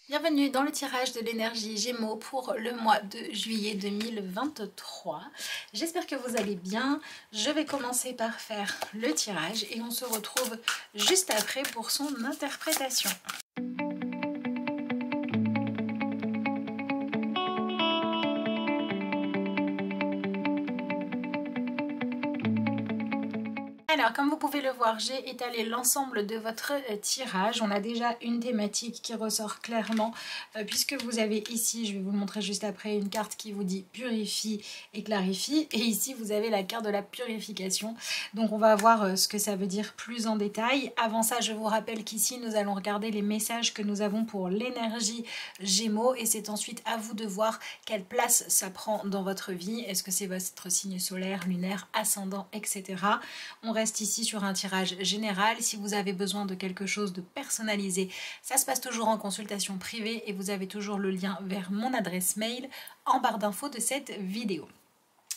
Bienvenue dans le tirage de l'énergie Gémeaux pour le mois de juillet 2023. J'espère que vous allez bien. Je vais commencer par faire le tirage et on se retrouve juste après pour son interprétation. Alors, comme vous pouvez le voir, j'ai étalé l'ensemble de votre tirage. On a déjà une thématique qui ressort clairement, puisque vous avez ici, je vais vous le montrer juste après, une carte qui vous dit purifie et clarifie. Et ici, vous avez la carte de la purification. Donc, on va voir ce que ça veut dire plus en détail. Avant ça, je vous rappelle qu'ici, nous allons regarder les messages que nous avons pour l'énergie Gémeaux. Et c'est ensuite à vous de voir quelle place ça prend dans votre vie. Est-ce que c'est votre signe solaire, lunaire, ascendant, etc. On reste ici sur un tirage général. Si vous avez besoin de quelque chose de personnalisé, ça se passe toujours en consultation privée et vous avez toujours le lien vers mon adresse mail en barre d'infos de cette vidéo.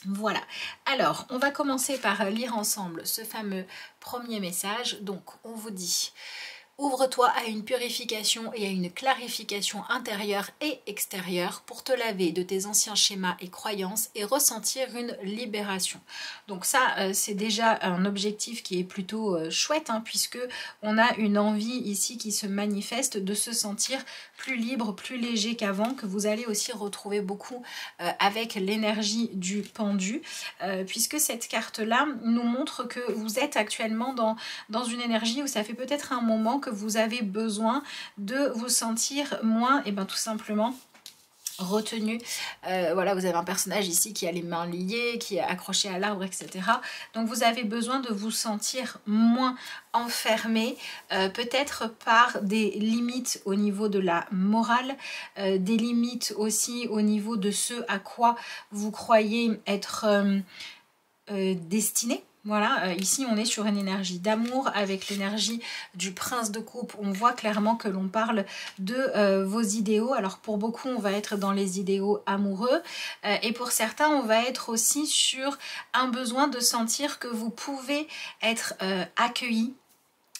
Voilà, alors on va commencer par lire ensemble ce fameux premier message. Donc on vous dit: ouvre-toi à une purification et à une clarification intérieure et extérieure pour te laver de tes anciens schémas et croyances et ressentir une libération. Donc ça, c'est déjà un objectif qui est plutôt chouette, hein, puisque on a une envie ici qui se manifeste de se sentir plus libre, plus léger qu'avant, que vous allez aussi retrouver beaucoup avec l'énergie du pendu, puisque cette carte-là nous montre que vous êtes actuellement dans une énergie où ça fait peut-être un moment que vous avez besoin de vous sentir moins, et bien tout simplement retenu. Voilà, vous avez un personnage ici qui a les mains liées, qui est accroché à l'arbre, etc. Donc vous avez besoin de vous sentir moins enfermé, peut-être par des limites au niveau de la morale, des limites aussi au niveau de ce à quoi vous croyez être destiné. Voilà, ici on est sur une énergie d'amour avec l'énergie du prince de coupe. On voit clairement que l'on parle de vos idéaux. Alors pour beaucoup on va être dans les idéaux amoureux et pour certains on va être aussi sur un besoin de sentir que vous pouvez être accueilli.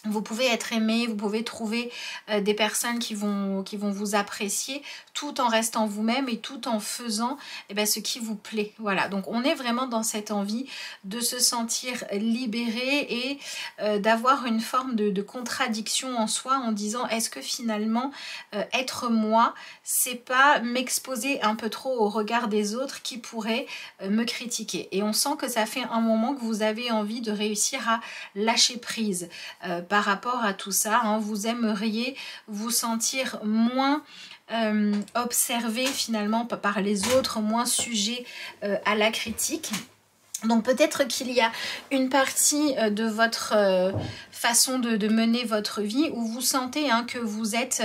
Vous pouvez être aimé, vous pouvez trouver des personnes qui vont vous apprécier tout en restant vous-même et tout en faisant ce qui vous plaît. Voilà, donc on est vraiment dans cette envie de se sentir libéré et d'avoir une forme de contradiction en soi en disant: est-ce que finalement être moi, c'est pas m'exposer un peu trop au regard des autres qui pourraient me critiquer. Et on sent que ça fait un moment que vous avez envie de réussir à lâcher prise par rapport à tout ça, hein. Vous aimeriez vous sentir moins observé finalement par les autres, moins sujet à la critique. Donc peut-être qu'il y a une partie de votre façon de mener votre vie où vous sentez que vous êtes,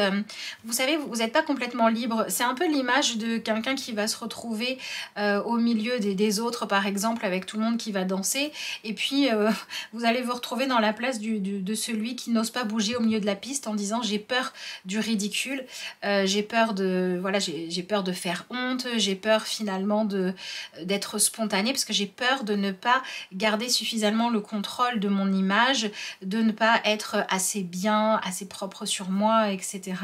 vous savez, vous n'êtes pas complètement libre. C'est un peu l'image de quelqu'un qui va se retrouver au milieu des autres, par exemple, avec tout le monde qui va danser. Et puis vous allez vous retrouver dans la place de celui qui n'ose pas bouger au milieu de la piste en disant: j'ai peur du ridicule, j'ai peur de, voilà, j'ai peur de faire honte, j'ai peur finalement d'être spontanée parce que j'ai peur de ne pas garder suffisamment le contrôle de mon image, de ne pas être assez bien, assez propre sur moi, etc.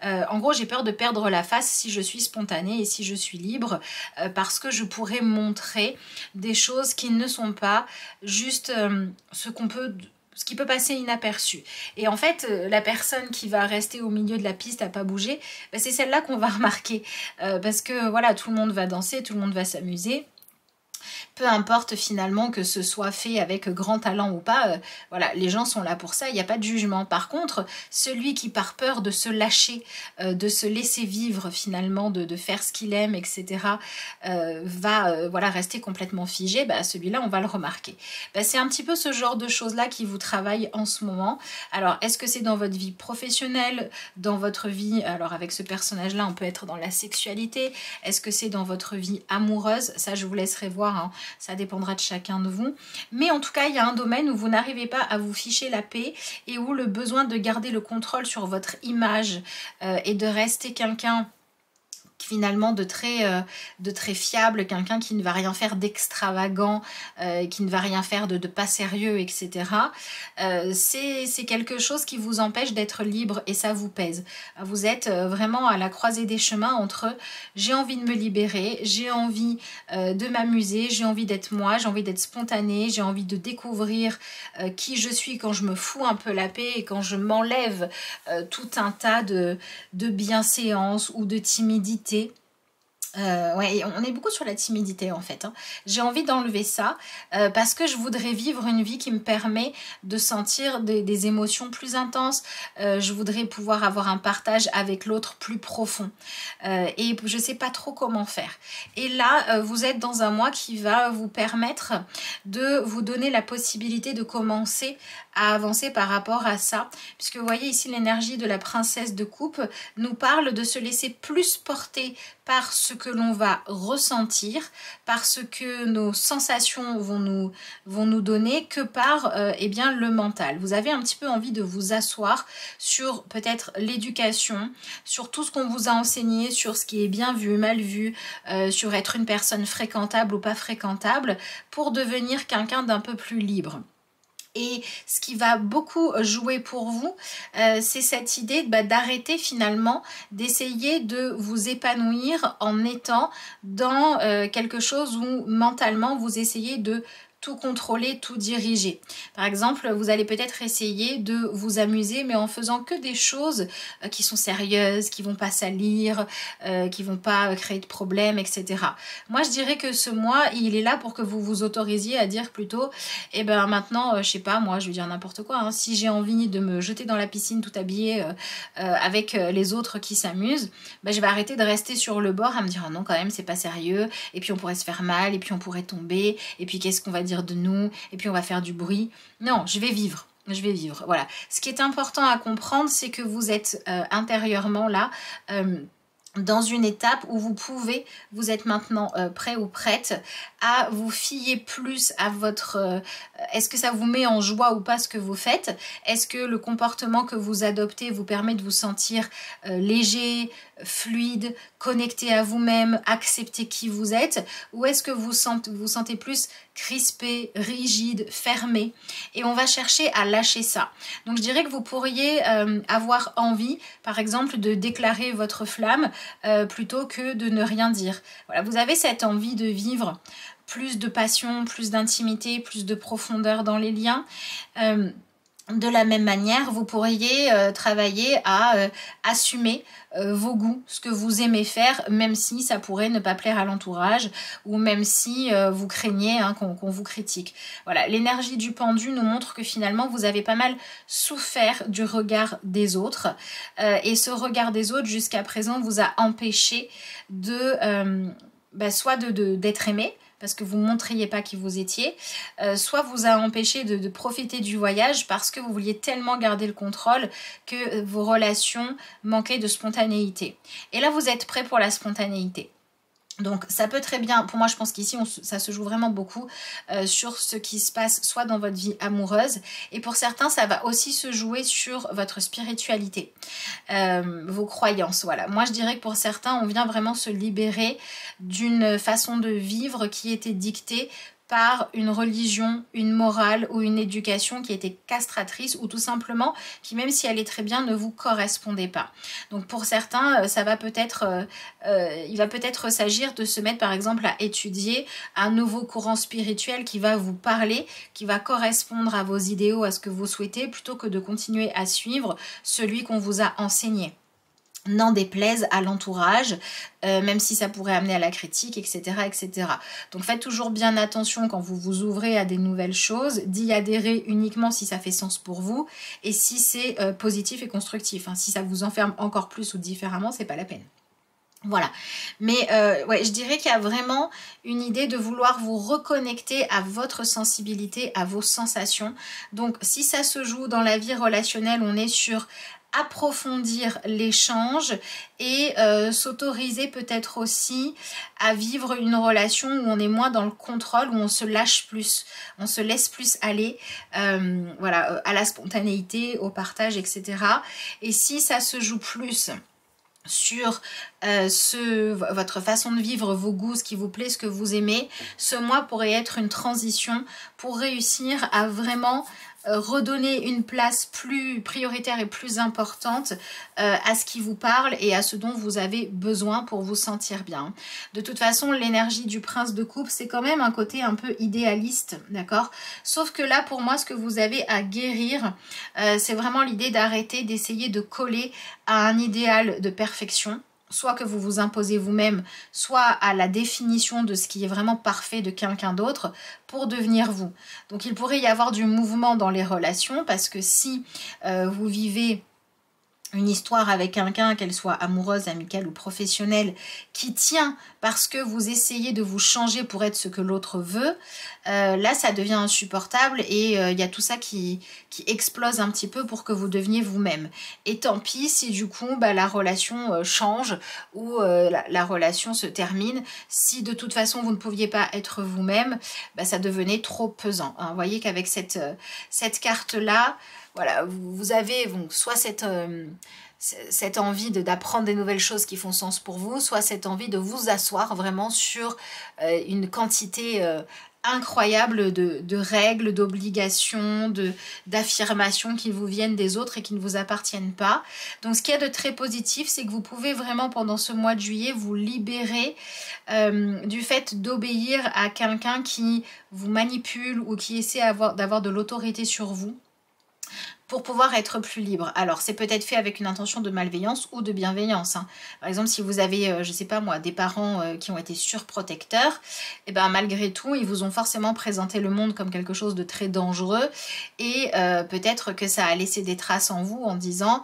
En gros, j'ai peur de perdre la face si je suis spontanée et si je suis libre, parce que je pourrais montrer des choses qui ne sont pas juste ce qui peut passer inaperçu. Et en fait, la personne qui va rester au milieu de la piste à pas bouger, c'est celle-là qu'on va remarquer. Parce que voilà, tout le monde va danser, tout le monde va s'amuser. Peu importe finalement que ce soit fait avec grand talent ou pas, voilà, les gens sont là pour ça, il n'y a pas de jugement. Par contre, celui qui par peur de se lâcher, de se laisser vivre finalement, de faire ce qu'il aime, etc., va voilà, rester complètement figé, celui-là on va le remarquer. C'est un petit peu ce genre de choses-là qui vous travaillent en ce moment. Alors, est-ce que c'est dans votre vie professionnelle, dans votre vie, alors avec ce personnage-là, on peut être dans la sexualité, est-ce que c'est dans votre vie amoureuse? Ça, je vous laisserai voir, hein. Ça dépendra de chacun de vous. Mais en tout cas, il y a un domaine où vous n'arrivez pas à vous ficher la paix et où le besoin de garder le contrôle sur votre image et de rester quelqu'un finalement de très fiable, quelqu'un qui ne va rien faire d'extravagant, qui ne va rien faire de pas sérieux, etc. C'est quelque chose qui vous empêche d'être libre et ça vous pèse. Vous êtes vraiment à la croisée des chemins entre j'ai envie de me libérer, j'ai envie de m'amuser, j'ai envie d'être moi, j'ai envie d'être spontanée, j'ai envie de découvrir qui je suis quand je me fous un peu la paix et quand je m'enlève tout un tas de bienséance ou de timidité. Ouais, on est beaucoup sur la timidité en fait, hein. J'ai envie d'enlever ça parce que je voudrais vivre une vie qui me permet de sentir des émotions plus intenses. Je voudrais pouvoir avoir un partage avec l'autre plus profond et je sais pas trop comment faire. Et là, vous êtes dans un mois qui va vous permettre de vous donner la possibilité de commencer à avancer par rapport à ça, puisque vous voyez ici l'énergie de la princesse de coupe nous parle de se laisser plus porter par ce que l'on va ressentir, par ce que nos sensations vont nous donner, que par eh bien, le mental. Vous avez un petit peu envie de vous asseoir sur peut-être l'éducation, sur tout ce qu'on vous a enseigné, sur ce qui est bien vu, mal vu, sur être une personne fréquentable ou pas fréquentable, pour devenir quelqu'un d'un peu plus libre. Et ce qui va beaucoup jouer pour vous, c'est cette idée d'arrêter finalement d'essayer de vous épanouir en étant dans quelque chose où mentalement vous essayez de tout contrôler, tout diriger. Par exemple, vous allez peut-être essayer de vous amuser, mais en faisant que des choses qui sont sérieuses, qui vont pas salir, qui vont pas créer de problèmes, etc. Moi, je dirais que ce mois, il est là pour que vous vous autorisiez à dire plutôt, eh ben maintenant, je sais pas, moi, je veux dire n'importe quoi, hein, si j'ai envie de me jeter dans la piscine tout habillée avec les autres qui s'amusent, ben, je vais arrêter de rester sur le bord à me dire, ah non, quand même, c'est pas sérieux, et puis on pourrait se faire mal, et puis on pourrait tomber, et puis qu'est-ce qu'on va dire de nous, et puis on va faire du bruit. Non, je vais vivre. Je vais vivre. Voilà. Ce qui est important à comprendre, c'est que vous êtes intérieurement là, dans une étape où vous êtes maintenant prêt ou prête à vous fier plus à votre... est-ce que ça vous met en joie ou pas ce que vous faites? Est-ce que le comportement que vous adoptez vous permet de vous sentir léger, fluide, connecté à vous-même, accepter qui vous êtes? Ou est-ce que vous sentez plus crispé, rigide, fermé? Et on va chercher à lâcher ça. Donc je dirais que vous pourriez avoir envie, par exemple, de déclarer votre flamme plutôt que de ne rien dire. Voilà, vous avez cette envie de vivre plus de passion, plus d'intimité, plus de profondeur dans les liens. De la même manière, vous pourriez travailler à assumer vos goûts, ce que vous aimez faire, même si ça pourrait ne pas plaire à l'entourage ou même si vous craignez qu'on vous critique. Voilà, l'énergie du pendu nous montre que finalement vous avez pas mal souffert du regard des autres et ce regard des autres jusqu'à présent vous a empêché de soit d'être aimé, parce que vous ne montriez pas qui vous étiez, soit vous a empêché de profiter du voyage parce que vous vouliez tellement garder le contrôle que vos relations manquaient de spontanéité. Et là, vous êtes prêt pour la spontanéité. Donc ça peut très bien, pour moi je pense qu'ici ça se joue vraiment beaucoup sur ce qui se passe soit dans votre vie amoureuse et pour certains ça va aussi se jouer sur votre spiritualité, vos croyances. Voilà, moi je dirais que pour certains on vient vraiment se libérer d'une façon de vivre qui était dictée par une religion, une morale ou une éducation qui était castratrice ou tout simplement qui, même si elle est très bien, ne vous correspondait pas. Donc pour certains, ça va peut-être, il va peut-être s'agir de se mettre par exemple à étudier un nouveau courant spirituel qui va vous parler, qui va correspondre à vos idéaux, à ce que vous souhaitez, plutôt que de continuer à suivre celui qu'on vous a enseigné. N'en déplaise à l'entourage, même si ça pourrait amener à la critique, etc., etc. Donc faites toujours bien attention quand vous vous ouvrez à des nouvelles choses, d'y adhérer uniquement si ça fait sens pour vous et si c'est positif et constructif. Hein. Si ça vous enferme encore plus ou différemment, c'est pas la peine. Voilà, mais ouais, je dirais qu'il y a vraiment une idée de vouloir vous reconnecter à votre sensibilité, à vos sensations. Donc si ça se joue dans la vie relationnelle, on est sur approfondir l'échange et s'autoriser peut-être aussi à vivre une relation où on est moins dans le contrôle, où on se lâche plus, on se laisse plus aller voilà, à la spontanéité, au partage, etc. Et si ça se joue plus sur votre façon de vivre, vos goûts, ce qui vous plaît, ce que vous aimez, ce mois pourrait être une transition pour réussir à vraiment redonner une place plus prioritaire et plus importante à ce qui vous parle et à ce dont vous avez besoin pour vous sentir bien. De toute façon, l'énergie du prince de coupe, c'est quand même un côté un peu idéaliste, d'accord? Sauf que là, pour moi, ce que vous avez à guérir, c'est vraiment l'idée d'arrêter d'essayer de coller à un idéal de perfection, soit que vous vous imposez vous-même, soit à la définition de ce qui est vraiment parfait de quelqu'un d'autre pour devenir vous. Donc il pourrait y avoir du mouvement dans les relations parce que si vous vivez une histoire avec quelqu'un, qu'elle soit amoureuse, amicale ou professionnelle, qui tient parce que vous essayez de vous changer pour être ce que l'autre veut, là ça devient insupportable et il y a tout ça qui explose un petit peu pour que vous deveniez vous-même. Et tant pis si du coup la relation change ou la relation se termine. Si de toute façon vous ne pouviez pas être vous-même, ça devenait trop pesant. Hein. Vous voyez qu'avec cette carte-là, voilà, vous avez donc soit cette envie d'apprendre des nouvelles choses qui font sens pour vous, soit cette envie de vous asseoir vraiment sur une quantité incroyable de règles, d'obligations, d'affirmations qui vous viennent des autres et qui ne vous appartiennent pas. Donc ce qu'il y a de très positif, c'est que vous pouvez vraiment pendant ce mois de juillet vous libérer du fait d'obéir à quelqu'un qui vous manipule ou qui essaie d'avoir de l'autorité sur vous, pour pouvoir être plus libre. Alors, c'est peut-être fait avec une intention de malveillance ou de bienveillance. Hein. Par exemple, si vous avez, je sais pas moi, des parents qui ont été surprotecteurs, et malgré tout, ils vous ont forcément présenté le monde comme quelque chose de très dangereux et peut-être que ça a laissé des traces en vous en disant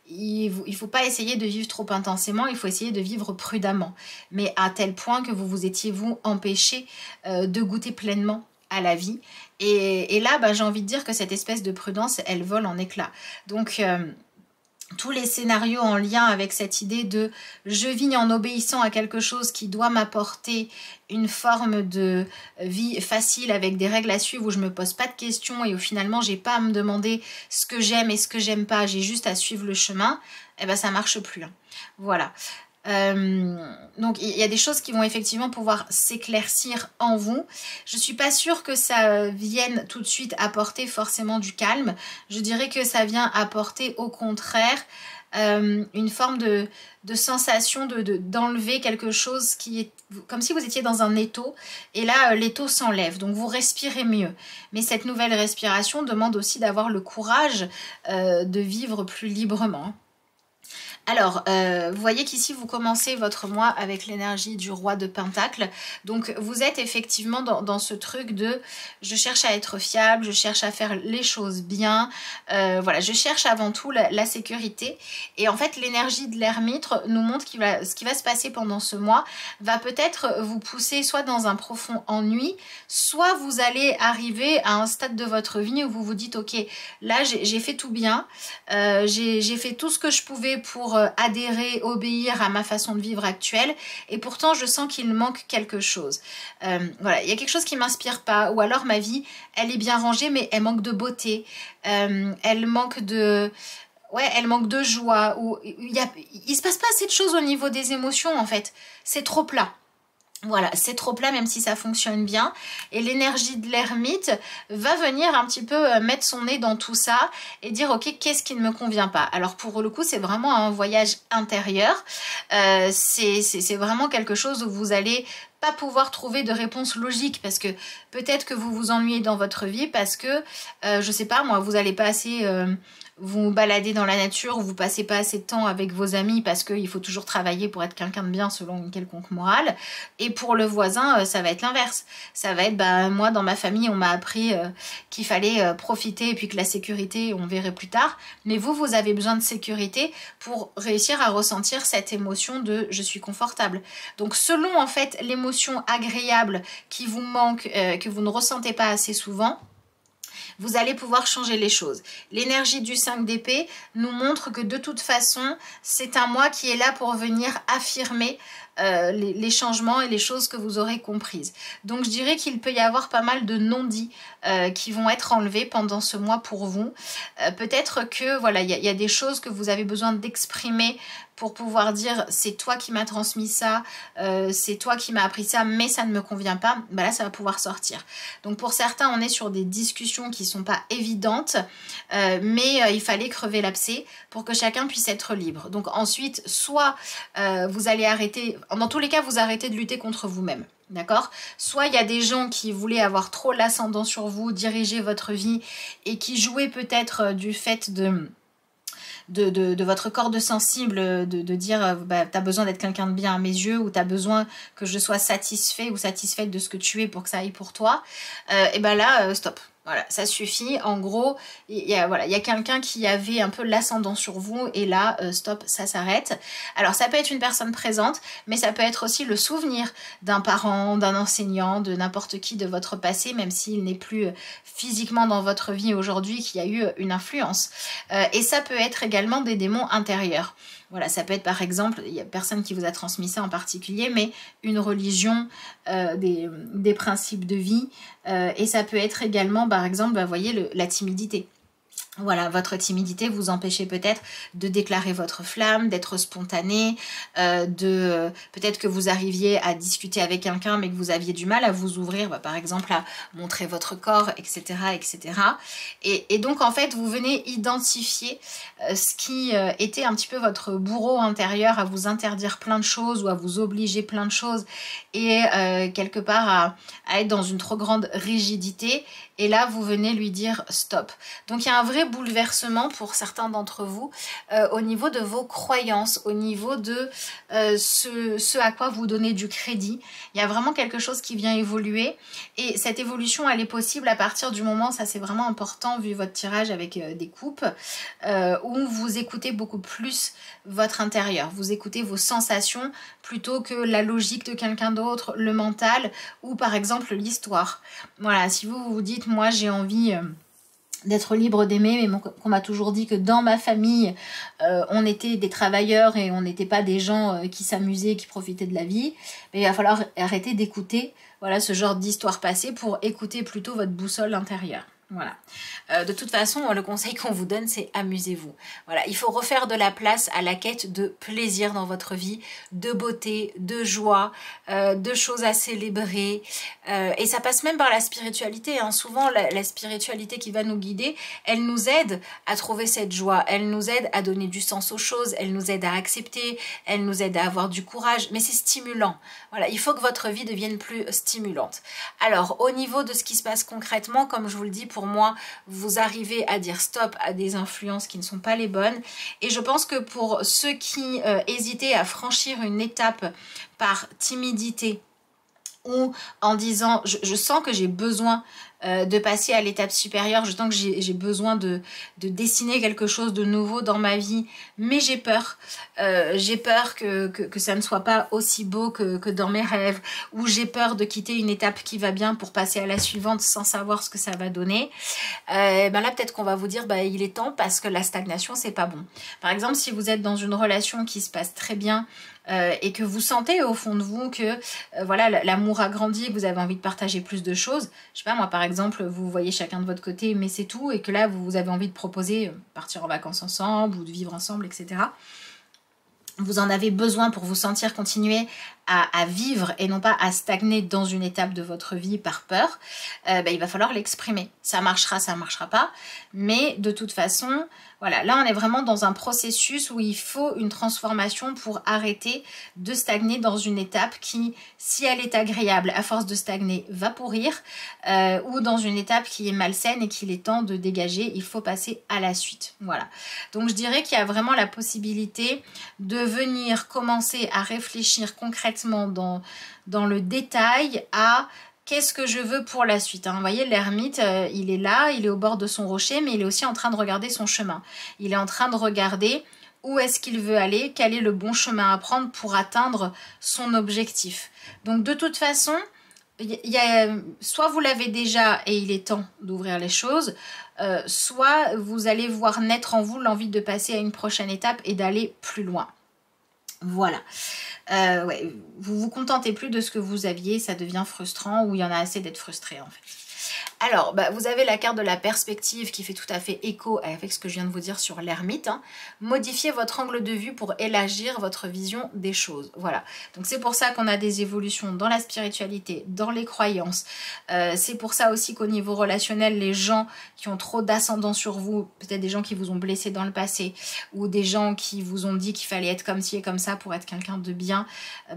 il ne faut pas essayer de vivre trop intensément, il faut essayer de vivre prudemment. Mais à tel point que vous vous étiez, vous, empêché de goûter pleinement à la vie. Et là, j'ai envie de dire que cette espèce de prudence, elle vole en éclats. Donc, tous les scénarios en lien avec cette idée de je vis en obéissant à quelque chose qui doit m'apporter une forme de vie facile avec des règles à suivre où je me pose pas de questions et où finalement j'ai pas à me demander ce que j'aime et ce que j'aime pas, j'ai juste à suivre le chemin, ça marche plus. Hein. Voilà. Donc il y a des choses qui vont effectivement pouvoir s'éclaircir en vous. Je suis pas sûre que ça vienne tout de suite apporter forcément du calme. Je dirais que ça vient apporter au contraire une forme de sensation d'enlever quelque chose qui est comme si vous étiez dans un étau et là l'étau s'enlève, donc vous respirez mieux. Mais cette nouvelle respiration demande aussi d'avoir le courage de vivre plus librement. Alors, vous voyez qu'ici, vous commencez votre mois avec l'énergie du roi de Pentacle. Donc, vous êtes effectivement dans ce truc de « je cherche à être fiable, je cherche à faire les choses bien ». Voilà, je cherche avant tout la sécurité. Et en fait, l'énergie de l'ermite nous montre ce qui va se passer pendant ce mois va peut-être vous pousser soit dans un profond ennui, soit vous allez arriver à un stade de votre vie où vous vous dites « ok, là, j'ai fait tout bien, j'ai fait tout ce que je pouvais pour adhérer, obéir à ma façon de vivre actuelle et pourtant je sens qu'il manque quelque chose. Voilà, il y a quelque chose qui ne m'inspire pas ou alors ma vie, elle est bien rangée mais elle manque de beauté, elle manque de... Ouais, elle manque de joie ou il se passe pas assez de choses au niveau des émotions en fait, c'est trop plat. Voilà, c'est trop plat même si ça fonctionne bien. Et l'énergie de l'ermite va venir un petit peu mettre son nez dans tout ça et dire ok, qu'est-ce qui ne me convient pas. Alors pour le coup, c'est vraiment un voyage intérieur. C'est vraiment quelque chose où vous allez pas pouvoir trouver de réponse logique parce que peut-être que vous vous ennuyez dans votre vie parce que, je sais pas moi, vous allez pas assez... vous baladez dans la nature, vous passez pas assez de temps avec vos amis parce qu'il faut toujours travailler pour être quelqu'un de bien selon une quelconque morale. Et pour le voisin, ça va être l'inverse. Ça va être, moi dans ma famille, on m'a appris qu'il fallait profiter et puis que la sécurité, on verrait plus tard. Mais vous avez besoin de sécurité pour réussir à ressentir cette émotion de je suis confortable. Donc selon en fait l'émotion agréable qui vous manque, que vous ne ressentez pas assez souvent, vous allez pouvoir changer les choses. L'énergie du 5 d'épée nous montre que de toute façon, c'est un mois qui est là pour venir affirmer les changements et les choses que vous aurez comprises. Donc je dirais qu'il peut y avoir pas mal de non-dits qui vont être enlevés pendant ce mois pour vous. Peut-être que voilà, il y a des choses que vous avez besoin d'exprimer pour pouvoir dire c'est toi qui m'as transmis ça, c'est toi qui m'as appris ça, mais ça ne me convient pas, ben là ça va pouvoir sortir. Donc pour certains on est sur des discussions qui sont pas évidentes, mais il fallait crever l'abcès pour que chacun puisse être libre. Donc ensuite soit vous allez arrêter, dans tous les cas vous arrêtez de lutter contre vous-même. D'accord? Soit il y a des gens qui voulaient avoir trop l'ascendant sur vous, diriger votre vie et qui jouaient peut-être du fait de votre corde sensible, de dire bah, t'as besoin d'être quelqu'un de bien à mes yeux, ou t'as besoin que je sois satisfait ou satisfaite de ce que tu es pour que ça aille pour toi, et ben là stop. Voilà, ça suffit. En gros, il y a quelqu'un qui avait un peu l'ascendant sur vous et là, stop, ça s'arrête. Alors, ça peut être une personne présente, mais ça peut être aussi le souvenir d'un parent, d'un enseignant, de n'importe qui de votre passé, même s'il n'est plus physiquement dans votre vie aujourd'hui, qui a eu une influence. Et ça peut être également des démons intérieurs. Voilà, ça peut être par exemple, il n'y a personne qui vous a transmis ça en particulier, mais une religion, des principes de vie, et ça peut être également, par exemple, bah, voyez, la timidité. Voilà, votre timidité vous empêchez peut-être de déclarer votre flamme, d'être spontané, peut-être que vous arriviez à discuter avec quelqu'un mais que vous aviez du mal à vous ouvrir, bah, par exemple à montrer votre corps, etc. etc. Et donc en fait vous venez identifier ce qui était un petit peu votre bourreau intérieur à vous interdire plein de choses ou à vous obliger plein de choses et quelque part à être dans une trop grande rigidité. Et là, vous venez lui dire stop. Donc, il y a un vrai bouleversement pour certains d'entre vous au niveau de vos croyances, au niveau de ce à quoi vous donnez du crédit. Il y a vraiment quelque chose qui vient évoluer. Et cette évolution, elle est possible à partir du moment, ça c'est vraiment important vu votre tirage avec des coupes, où vous écoutez beaucoup plus votre intérieur. Vous écoutez vos sensations plutôt que la logique de quelqu'un d'autre, le mental ou par exemple l'histoire. Voilà, si vous vous dites moi j'ai envie d'être libre d'aimer, mais qu'on m'a toujours dit que dans ma famille on était des travailleurs et on n'était pas des gens qui s'amusaient, qui profitaient de la vie, mais il va falloir arrêter d'écouter voilà, ce genre d'histoire passée pour écouter plutôt votre boussole intérieure. Voilà. De toute façon, le conseil qu'on vous donne, c'est amusez-vous. Voilà, il faut refaire de la place à la quête de plaisir dans votre vie, de beauté, de joie, de choses à célébrer. Et ça passe même par la spiritualité. Hein. Souvent, la spiritualité qui va nous guider, elle nous aide à trouver cette joie. Elle nous aide à donner du sens aux choses. Elle nous aide à accepter. Elle nous aide à avoir du courage. Mais c'est stimulant. Voilà, il faut que votre vie devienne plus stimulante. Alors, au niveau de ce qui se passe concrètement, comme je vous le dis, pour moi, vous arrivez à dire stop à des influences qui ne sont pas les bonnes. Et je pense que pour ceux qui hésitaient à franchir une étape par timidité ou en disant je sens que j'ai besoin de passer à l'étape supérieure, je sens que j'ai besoin de dessiner quelque chose de nouveau dans ma vie, mais j'ai peur que ça ne soit pas aussi beau que dans mes rêves, ou j'ai peur de quitter une étape qui va bien pour passer à la suivante sans savoir ce que ça va donner. Ben là peut-être qu'on va vous dire bah, il est temps parce que la stagnation c'est pas bon. Par exemple si vous êtes dans une relation qui se passe très bien et que vous sentez au fond de vous que voilà, l'amour a grandi, que vous avez envie de partager plus de choses, je sais pas moi par exemple vous voyez chacun de votre côté mais c'est tout, et que là vous avez envie de proposer partir en vacances ensemble ou de vivre ensemble, etc. Vous en avez besoin pour vous sentir continuer à vivre et non pas à stagner dans une étape de votre vie par peur, il va falloir l'exprimer. Ça marchera pas, mais de toute façon, voilà, là on est vraiment dans un processus où il faut une transformation pour arrêter de stagner dans une étape qui, si elle est agréable, à force de stagner, va pourrir, ou dans une étape qui est malsaine et qu'il est temps de dégager, il faut passer à la suite. Voilà. Donc je dirais qu'il y a vraiment la possibilité de venir commencer à réfléchir concrètement dans le détail à qu'est-ce que je veux pour la suite. Hein. Vous voyez, l'ermite, il est là, il est au bord de son rocher, mais il est aussi en train de regarder son chemin. Il est en train de regarder où est-ce qu'il veut aller, quel est le bon chemin à prendre pour atteindre son objectif. Donc de toute façon, soit vous l'avez déjà et il est temps d'ouvrir les choses, soit vous allez voir naître en vous l'envie de passer à une prochaine étape et d'aller plus loin. Voilà. Ouais, vous vous contentez plus de ce que vous aviez, ça devient frustrant ou il y en a assez d'être frustré en fait. Alors, vous avez la carte de la perspective qui fait tout à fait écho avec ce que je viens de vous dire sur l'ermite. Hein. Modifiez votre angle de vue pour élargir votre vision des choses. Voilà. Donc c'est pour ça qu'on a des évolutions dans la spiritualité, dans les croyances. C'est pour ça aussi qu'au niveau relationnel, les gens qui ont trop d'ascendant sur vous, peut-être des gens qui vous ont blessé dans le passé, ou des gens qui vous ont dit qu'il fallait être comme ci et comme ça pour être quelqu'un de bien,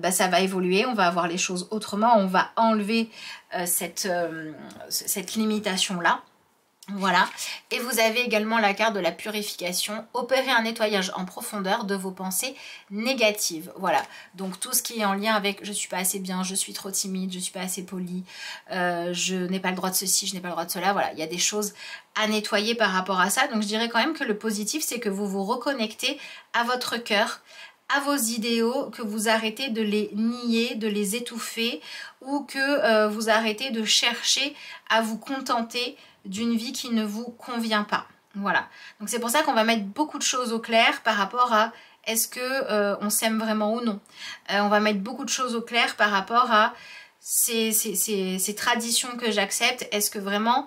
ça va évoluer. On va avoir les choses autrement. On va enlever cette limitation-là. Voilà. Et vous avez également la carte de la purification. Opérer un nettoyage en profondeur de vos pensées négatives. Voilà. Donc tout ce qui est en lien avec je suis pas assez bien, je suis trop timide, je suis pas assez polie, je n'ai pas le droit de ceci, je n'ai pas le droit de cela. Voilà. Il y a des choses à nettoyer par rapport à ça. Donc je dirais quand même que le positif, c'est que vous vous reconnectez à votre cœur, à vos idéaux, que vous arrêtez de les nier, de les étouffer ou que vous arrêtez de chercher à vous contenter d'une vie qui ne vous convient pas. Voilà. Donc c'est pour ça qu'on va mettre beaucoup de choses au clair par rapport à est-ce que on s'aime vraiment ou non. On va mettre beaucoup de choses au clair par rapport à ces traditions que j'accepte. Est-ce que vraiment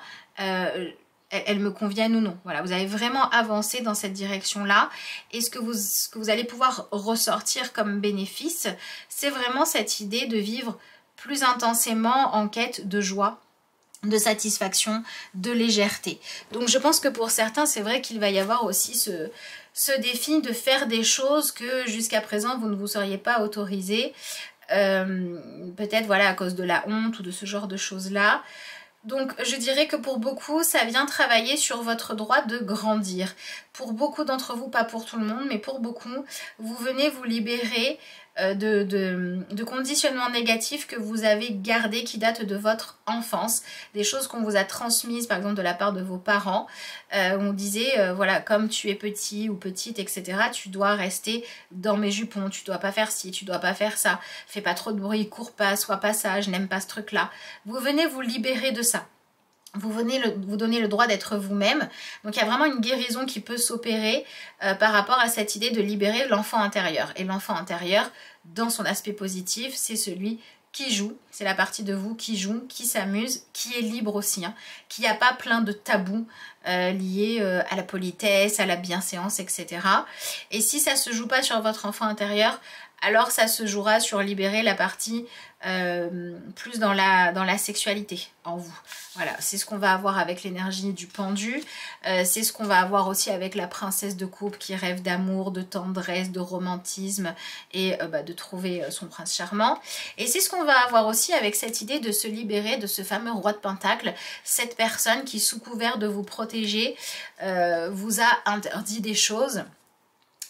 elles me conviennent ou non. Voilà, vous avez vraiment avancé dans cette direction-là. Et ce que vous allez pouvoir ressortir comme bénéfice, c'est vraiment cette idée de vivre plus intensément en quête de joie, de satisfaction, de légèreté. Donc je pense que pour certains, c'est vrai qu'il va y avoir aussi ce défi de faire des choses que jusqu'à présent, vous ne vous seriez pas autorisé. Peut-être voilà, à cause de la honte ou de ce genre de choses-là. Donc je dirais que pour beaucoup, ça vient travailler sur votre droit de grandir. Pour beaucoup d'entre vous, pas pour tout le monde, mais pour beaucoup, vous venez vous libérer de conditionnements négatifs que vous avez gardés, qui datent de votre enfance, des choses qu'on vous a transmises par exemple de la part de vos parents, où on disait voilà, comme tu es petit ou petite, etc., tu dois rester dans mes jupons, tu dois pas faire ci, tu dois pas faire ça, fais pas trop de bruit, cours pas, sois pas sage, n'aime pas ce truc là. Vous venez vous libérer de ça. Vous venez vous donner le droit d'être vous-même. Donc il y a vraiment une guérison qui peut s'opérer par rapport à cette idée de libérer l'enfant intérieur. Et l'enfant intérieur, dans son aspect positif, c'est celui qui joue. C'est la partie de vous qui joue, qui s'amuse, qui est libre aussi. Hein, qui n'a pas plein de tabous liés à la politesse, à la bienséance, etc. Et si ça ne se joue pas sur votre enfant intérieur, alors ça se jouera sur libérer la partie plus dans la sexualité en vous. Voilà, c'est ce qu'on va avoir avec l'énergie du pendu, c'est ce qu'on va avoir aussi avec la princesse de coupe qui rêve d'amour, de tendresse, de romantisme et de trouver son prince charmant. Et c'est ce qu'on va avoir aussi avec cette idée de se libérer de ce fameux roi de pentacle, cette personne qui sous couvert de vous protéger vous a interdit des choses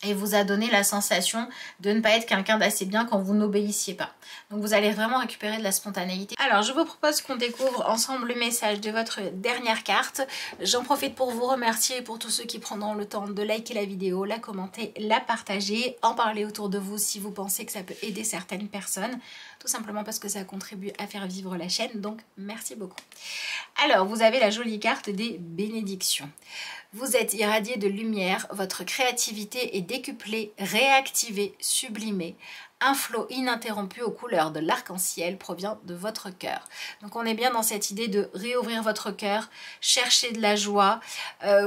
et vous a donné la sensation de ne pas être quelqu'un d'assez bien quand vous n'obéissiez pas. Donc vous allez vraiment récupérer de la spontanéité. Alors je vous propose qu'on découvre ensemble le message de votre dernière carte. J'en profite pour vous remercier pour tous ceux qui prendront le temps de liker la vidéo, la commenter, la partager, en parler autour de vous si vous pensez que ça peut aider certaines personnes. Tout simplement parce que ça contribue à faire vivre la chaîne, donc merci beaucoup. Alors vous avez la jolie carte des bénédictions. Vous êtes irradié de lumière, votre créativité est décuplée, réactivée, sublimée. Un flot ininterrompu aux couleurs de l'arc-en-ciel provient de votre cœur. Donc on est bien dans cette idée de réouvrir votre cœur, chercher de la joie,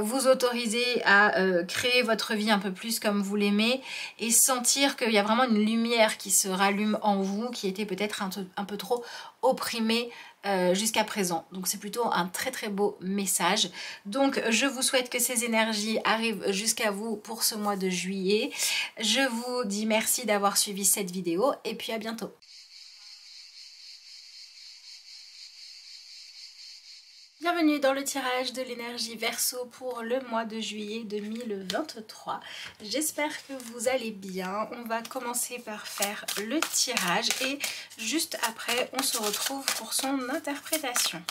vous autoriser à créer votre vie un peu plus comme vous l'aimez et sentir qu'il y a vraiment une lumière qui se rallume en vous, qui était peut-être un peu trop opprimée jusqu'à présent. Donc c'est plutôt un très très beau message. Donc je vous souhaite que ces énergies arrivent jusqu'à vous pour ce mois de juillet. Je vous dis merci d'avoir suivi cette vidéo et puis à bientôt. Bienvenue dans le tirage de l'énergie Verseau pour le mois de juillet 2023. J'espère que vous allez bien. On va commencer par faire le tirage et juste après, on se retrouve pour son interprétation.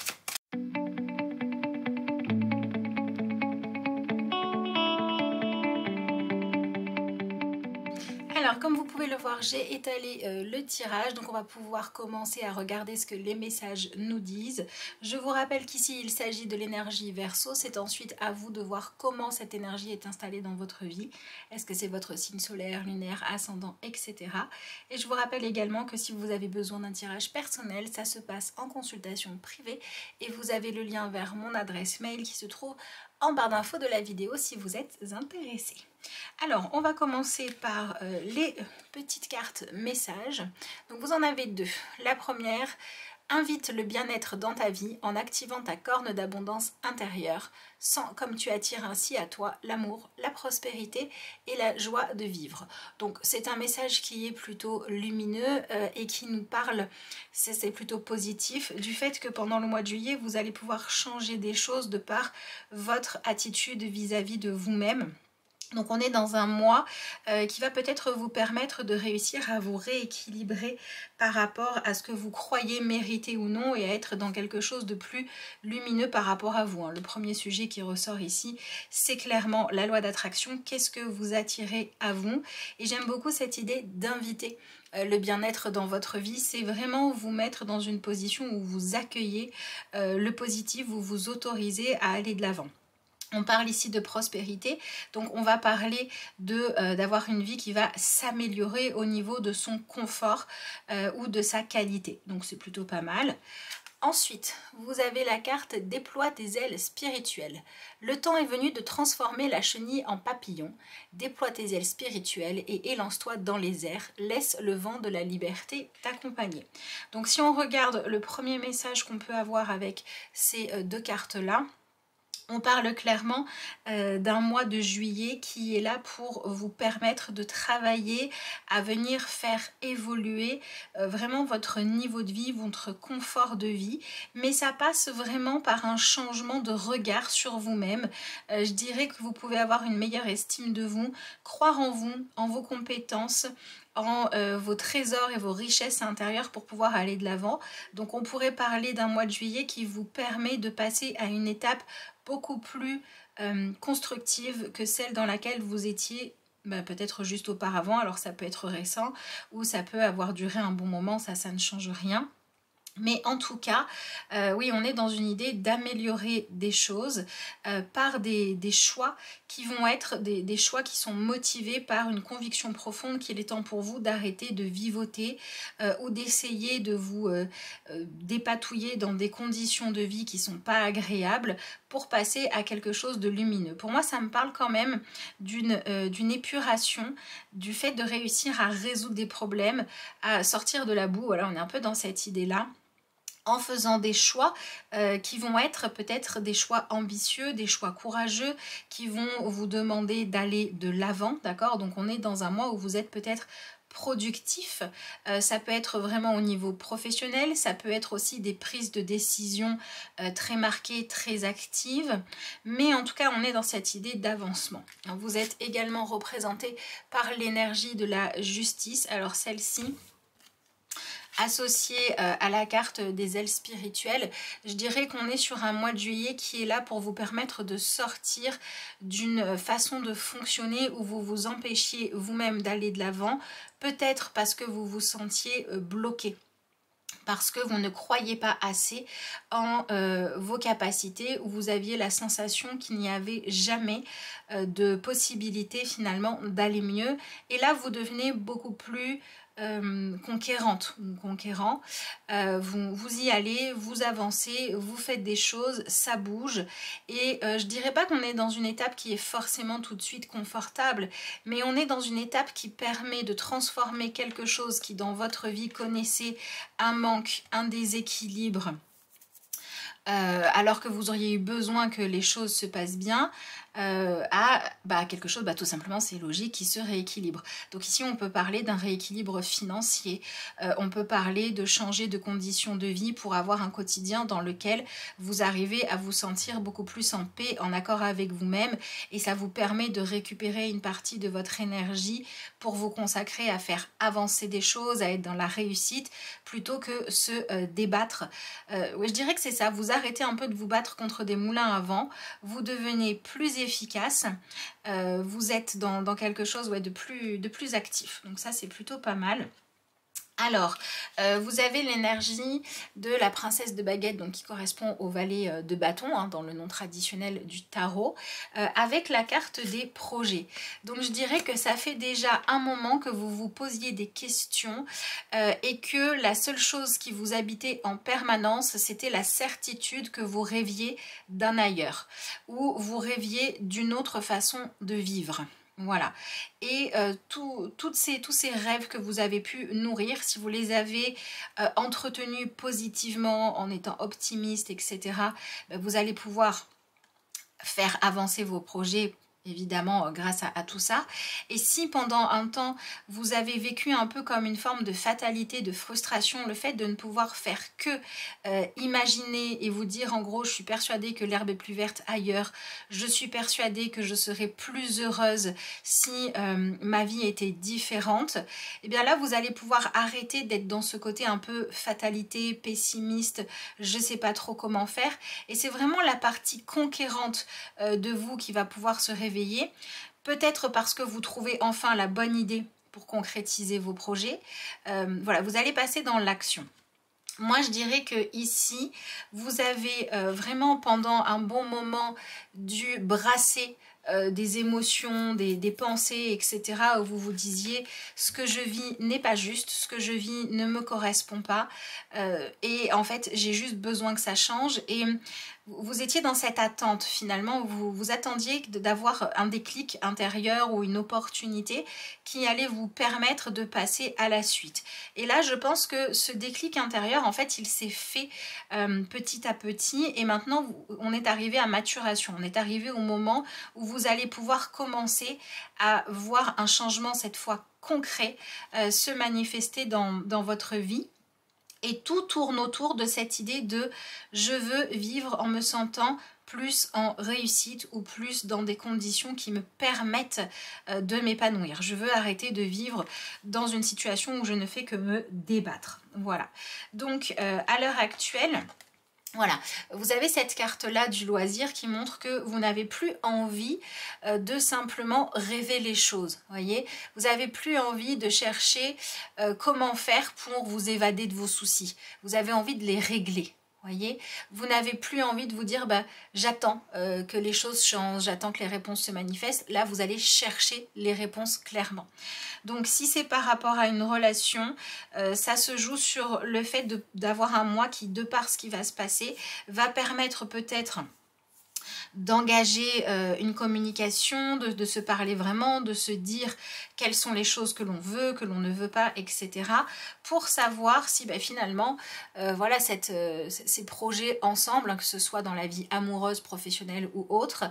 Alors, comme vous pouvez le voir, j'ai étalé le tirage, donc on va pouvoir commencer à regarder ce que les messages nous disent. Je vous rappelle qu'ici, il s'agit de l'énergie Verseau. C'est ensuite à vous de voir comment cette énergie est installée dans votre vie. Est-ce que c'est votre signe solaire, lunaire, ascendant, etc. Et je vous rappelle également que si vous avez besoin d'un tirage personnel, ça se passe en consultation privée et vous avez le lien vers mon adresse mail qui se trouve en barre d'infos de la vidéo si vous êtes intéressé. Alors, on va commencer par les petites cartes messages. Donc, vous en avez deux. La première, invite le bien-être dans ta vie en activant ta corne d'abondance intérieure, comme tu attires ainsi à toi l'amour, la prospérité et la joie de vivre. Donc, c'est un message qui est plutôt lumineux et qui nous parle, c'est plutôt positif, du fait que pendant le mois de juillet, vous allez pouvoir changer des choses de par votre attitude vis-à-vis de vous-même. Donc on est dans un mois qui va peut-être vous permettre de réussir à vous rééquilibrer par rapport à ce que vous croyez mériter ou non et à être dans quelque chose de plus lumineux par rapport à vous. Le premier sujet qui ressort ici, c'est clairement la loi d'attraction. Qu'est-ce que vous attirez à vous? Et j'aime beaucoup cette idée d'inviter le bien-être dans votre vie. C'est vraiment vous mettre dans une position où vous accueillez le positif, vous vous autorisez à aller de l'avant. On parle ici de prospérité, donc on va parler d'avoir une vie qui va s'améliorer au niveau de son confort ou de sa qualité. Donc c'est plutôt pas mal. Ensuite, vous avez la carte « Déploie tes ailes spirituelles ». Le temps est venu de transformer la chenille en papillon. Déploie tes ailes spirituelles et élance-toi dans les airs. Laisse le vent de la liberté t'accompagner. Donc si on regarde le premier message qu'on peut avoir avec ces deux cartes-là, on parle clairement d'un mois de juillet qui est là pour vous permettre de travailler à venir faire évoluer vraiment votre niveau de vie, votre confort de vie. Mais ça passe vraiment par un changement de regard sur vous-même. Je dirais que vous pouvez avoir une meilleure estime de vous, croire en vous, en vos compétences, en vos trésors et vos richesses intérieures pour pouvoir aller de l'avant. Donc on pourrait parler d'un mois de juillet qui vous permet de passer à une étape beaucoup plus constructive que celle dans laquelle vous étiez peut-être juste auparavant. Alors ça peut être récent ou ça peut avoir duré un bon moment, ça ne change rien. Mais en tout cas, oui, on est dans une idée d'améliorer des choses par des choix qui vont être des choix qui sont motivés par une conviction profonde qu'il est temps pour vous d'arrêter de vivoter ou d'essayer de vous dépatouiller dans des conditions de vie qui ne sont pas agréables pour passer à quelque chose de lumineux. Pour moi, ça me parle quand même d'une épuration, du fait de réussir à résoudre des problèmes, à sortir de la boue. Voilà, on est un peu dans cette idée-là, en faisant des choix qui vont être peut-être des choix ambitieux, des choix courageux, qui vont vous demander d'aller de l'avant, d'accord? Donc on est dans un mois où vous êtes peut-être productif, ça peut être vraiment au niveau professionnel, ça peut être aussi des prises de décision très marquées, très actives, mais en tout cas on est dans cette idée d'avancement. Vous êtes également représenté par l'énergie de la justice, alors celle-ci, associée à la carte des ailes spirituelles, je dirais qu'on est sur un mois de juillet qui est là pour vous permettre de sortir d'une façon de fonctionner où vous vous empêchiez vous-même d'aller de l'avant, peut-être parce que vous vous sentiez bloqué, parce que vous ne croyez pas assez en vos capacités, ou vous aviez la sensation qu'il n'y avait jamais de possibilité finalement d'aller mieux. Et là, vous devenez beaucoup plus conquérante ou conquérant, vous y allez, vous avancez, vous faites des choses, ça bouge, et je dirais pas qu'on est dans une étape qui est forcément tout de suite confortable, mais on est dans une étape qui permet de transformer quelque chose qui dans votre vie connaissait un manque, un déséquilibre, alors que vous auriez eu besoin que les choses se passent bien, à quelque chose, tout simplement c'est logique, qui se rééquilibre. Donc ici on peut parler d'un rééquilibre financier, on peut parler de changer de conditions de vie pour avoir un quotidien dans lequel vous arrivez à vous sentir beaucoup plus en paix, en accord avec vous-même, et ça vous permet de récupérer une partie de votre énergie pour vous consacrer à faire avancer des choses, à être dans la réussite, plutôt que se débattre. Oui, je dirais que c'est ça, vous arrêtez un peu de vous battre contre des moulins à vent, vous devenez plus efficace efficace, vous êtes dans quelque chose ouais, de plus actif. Donc ça, c'est plutôt pas mal. Alors, vous avez l'énergie de la princesse de baguette, donc qui correspond au valet de bâton, hein, dans le nom traditionnel du tarot, avec la carte des projets. Donc je dirais que ça fait déjà un moment que vous vous posiez des questions et que la seule chose qui vous habitait en permanence, c'était la certitude que vous rêviez d'un ailleurs, ou vous rêviez d'une autre façon de vivre. Voilà, et tous ces rêves que vous avez pu nourrir, si vous les avez entretenus positivement, en étant optimiste, etc., ben, vous allez pouvoir faire avancer vos projets, évidemment grâce à tout ça. Et si pendant un temps vous avez vécu un peu comme une forme de fatalité, de frustration, le fait de ne pouvoir faire que imaginer et vous dire en gros je suis persuadée que l'herbe est plus verte ailleurs, je suis persuadée que je serais plus heureuse si ma vie était différente, et bien là vous allez pouvoir arrêter d'être dans ce côté un peu fatalité, pessimiste, je sais pas trop comment faire, et c'est vraiment la partie conquérante de vous qui va pouvoir se réveiller. Peut-être parce que vous trouvez enfin la bonne idée pour concrétiser vos projets. Voilà, vous allez passer dans l'action. Moi, je dirais que ici, vous avez vraiment pendant un bon moment dû brasser des émotions, des pensées, etc. où vous vous disiez ce que je vis n'est pas juste, ce que je vis ne me correspond pas et en fait j'ai juste besoin que ça change. Et vous étiez dans cette attente finalement, vous attendiez d'avoir un déclic intérieur ou une opportunité qui allait vous permettre de passer à la suite. Et là je pense que ce déclic intérieur en fait il s'est fait petit à petit et maintenant on est arrivé à maturation, on est arrivé au moment où vous allez pouvoir commencer à voir un changement cette fois concret se manifester dans votre vie. Et tout tourne autour de cette idée de je veux vivre en me sentant plus en réussite ou plus dans des conditions qui me permettent de m'épanouir. Je veux arrêter de vivre dans une situation où je ne fais que me débattre. Voilà. Donc à l'heure actuelle, voilà, vous avez cette carte-là du loisir qui montre que vous n'avez plus envie de simplement rêver les choses, voyez. Vous n'avez plus envie de chercher comment faire pour vous évader de vos soucis. Vous avez envie de les régler. Voyez, vous n'avez plus envie de vous dire bah, j'attends que les choses changent, j'attends que les réponses se manifestent. Là, vous allez chercher les réponses clairement. Donc, si c'est par rapport à une relation, ça se joue sur le fait d'avoir un mois qui, de par ce qui va se passer, va permettre peut-être d'engager une communication, de se parler vraiment, de se dire quelles sont les choses que l'on veut, que l'on ne veut pas, etc. pour savoir si finalement, voilà, ces projets ensemble, hein, que ce soit dans la vie amoureuse, professionnelle ou autre,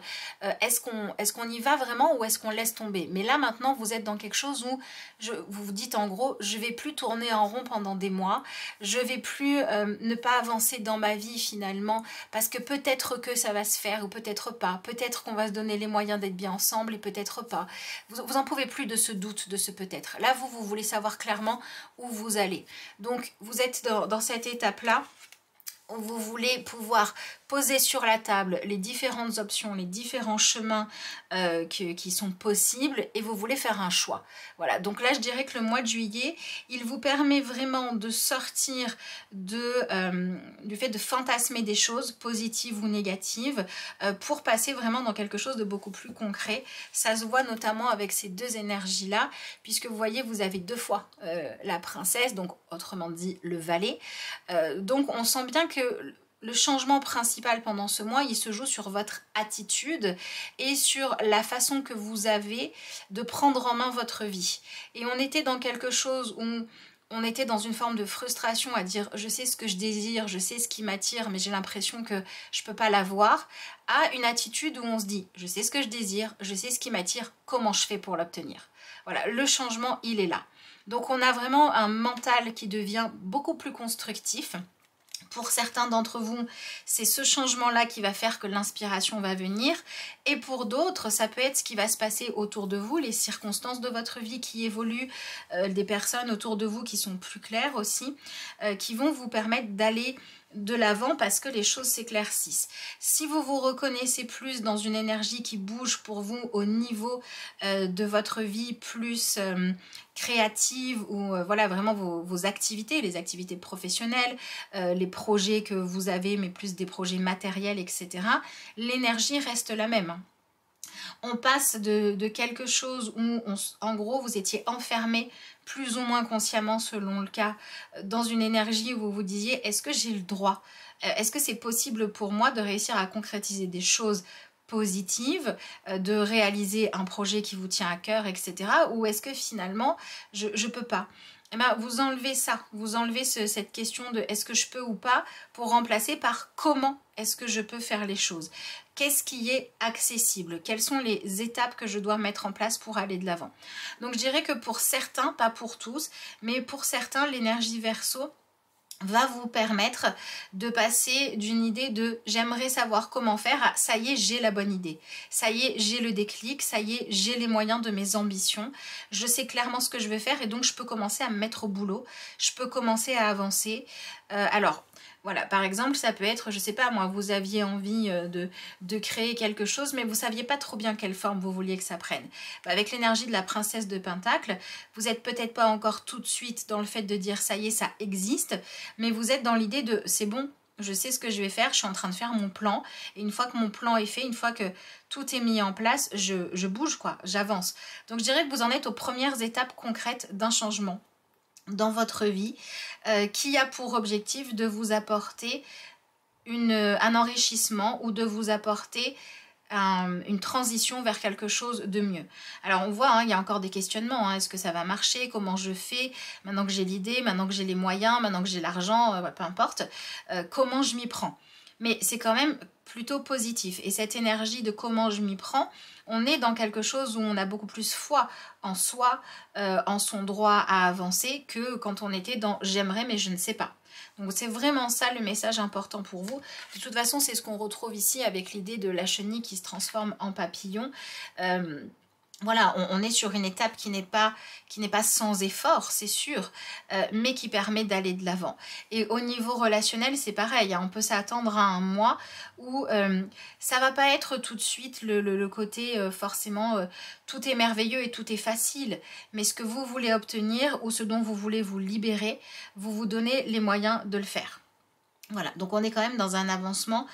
est-ce qu'on y va vraiment ou est-ce qu'on laisse tomber? Mais là maintenant, vous êtes dans quelque chose où vous vous dites en gros, je vais plus tourner en rond pendant des mois, je vais plus ne pas avancer dans ma vie finalement, parce que peut-être que ça va se faire ou peut-être pas, peut-être qu'on va se donner les moyens d'être bien ensemble et peut-être pas. Vous en pouvez plus de ce doute, de ce peut-être. Là, vous voulez savoir clairement où vous allez. Donc, vous êtes dans cette étape-là où vous voulez pouvoir poser sur la table les différentes options, les différents chemins qui sont possibles et vous voulez faire un choix. Voilà, donc là je dirais que le mois de juillet, il vous permet vraiment de sortir du fait de fantasmer des choses positives ou négatives pour passer vraiment dans quelque chose de beaucoup plus concret. Ça se voit notamment avec ces deux énergies-là, puisque vous voyez, vous avez deux fois la princesse, donc autrement dit le valet. Donc on sent bien que le changement principal pendant ce mois, il se joue sur votre attitude et sur la façon que vous avez de prendre en main votre vie. Et on était dans quelque chose où on était dans une forme de frustration à dire je sais ce que je désire, je sais ce qui m'attire, mais j'ai l'impression que je ne peux pas l'avoir, à une attitude où on se dit je sais ce que je désire, je sais ce qui m'attire, comment je fais pour l'obtenir. Voilà, le changement, il est là. Donc on a vraiment un mental qui devient beaucoup plus constructif. Pour certains d'entre vous, c'est ce changement-là qui va faire que l'inspiration va venir. Et pour d'autres, ça peut être ce qui va se passer autour de vous, les circonstances de votre vie qui évoluent, des personnes autour de vous qui sont plus claires aussi, qui vont vous permettre d'aller de l'avant parce que les choses s'éclaircissent. Si vous vous reconnaissez plus dans une énergie qui bouge pour vous au niveau de votre vie plus créative ou voilà vraiment vos activités, les activités professionnelles, les projets que vous avez mais plus des projets matériels, etc. L'énergie reste la même. On passe de quelque chose où en gros vous étiez enfermé plus ou moins consciemment selon le cas dans une énergie où vous vous disiez est-ce que j'ai le droit, est-ce que c'est possible pour moi de réussir à concrétiser des choses positives, de réaliser un projet qui vous tient à cœur, etc. Ou est-ce que finalement je ne peux pas. Eh ben, vous enlevez ça, vous enlevez cette question de est-ce que je peux ou pas pour remplacer par comment est-ce que je peux faire les choses. Qu'est-ce qui est accessible? Quelles sont les étapes que je dois mettre en place pour aller de l'avant? Donc je dirais que pour certains, pas pour tous, mais pour certains, l'énergie Verseau va vous permettre de passer d'une idée de j'aimerais savoir comment faire à ça y est j'ai la bonne idée, ça y est j'ai le déclic, ça y est j'ai les moyens de mes ambitions, je sais clairement ce que je veux faire et donc je peux commencer à me mettre au boulot, je peux commencer à avancer. Alors voilà, par exemple, ça peut être, je sais pas moi, vous aviez envie de créer quelque chose, mais vous saviez pas trop bien quelle forme vous vouliez que ça prenne. Avec l'énergie de la princesse de Pentacle, vous êtes peut-être pas encore tout de suite dans le fait de dire ça y est, ça existe, mais vous êtes dans l'idée de c'est bon, je sais ce que je vais faire, je suis en train de faire mon plan, et une fois que mon plan est fait, une fois que tout est mis en place, je bouge quoi, j'avance. Donc je dirais que vous en êtes aux premières étapes concrètes d'un changement dans votre vie qui a pour objectif de vous apporter un enrichissement ou de vous apporter une transition vers quelque chose de mieux. Alors on voit, hein, il y a encore des questionnements, hein, est-ce que ça va marcher, comment je fais, maintenant que j'ai l'idée, maintenant que j'ai les moyens, maintenant que j'ai l'argent, peu importe, comment je m'y prends. Mais c'est quand même plutôt positif. Et cette énergie de comment je m'y prends, on est dans quelque chose où on a beaucoup plus foi en soi, en son droit à avancer, que quand on était dans j'aimerais mais je ne sais pas. Donc c'est vraiment ça le message important pour vous. De toute façon, c'est ce qu'on retrouve ici avec l'idée de la chenille qui se transforme en papillon. Voilà, on est sur une étape qui n'est pas sans effort, c'est sûr, mais qui permet d'aller de l'avant. Et au niveau relationnel, c'est pareil, hein, on peut s'attendre à un mois où ça va pas être tout de suite le côté forcément tout est merveilleux et tout est facile, mais ce que vous voulez obtenir ou ce dont vous voulez vous libérer, vous vous donnez les moyens de le faire. Voilà, donc on est quand même dans un avancement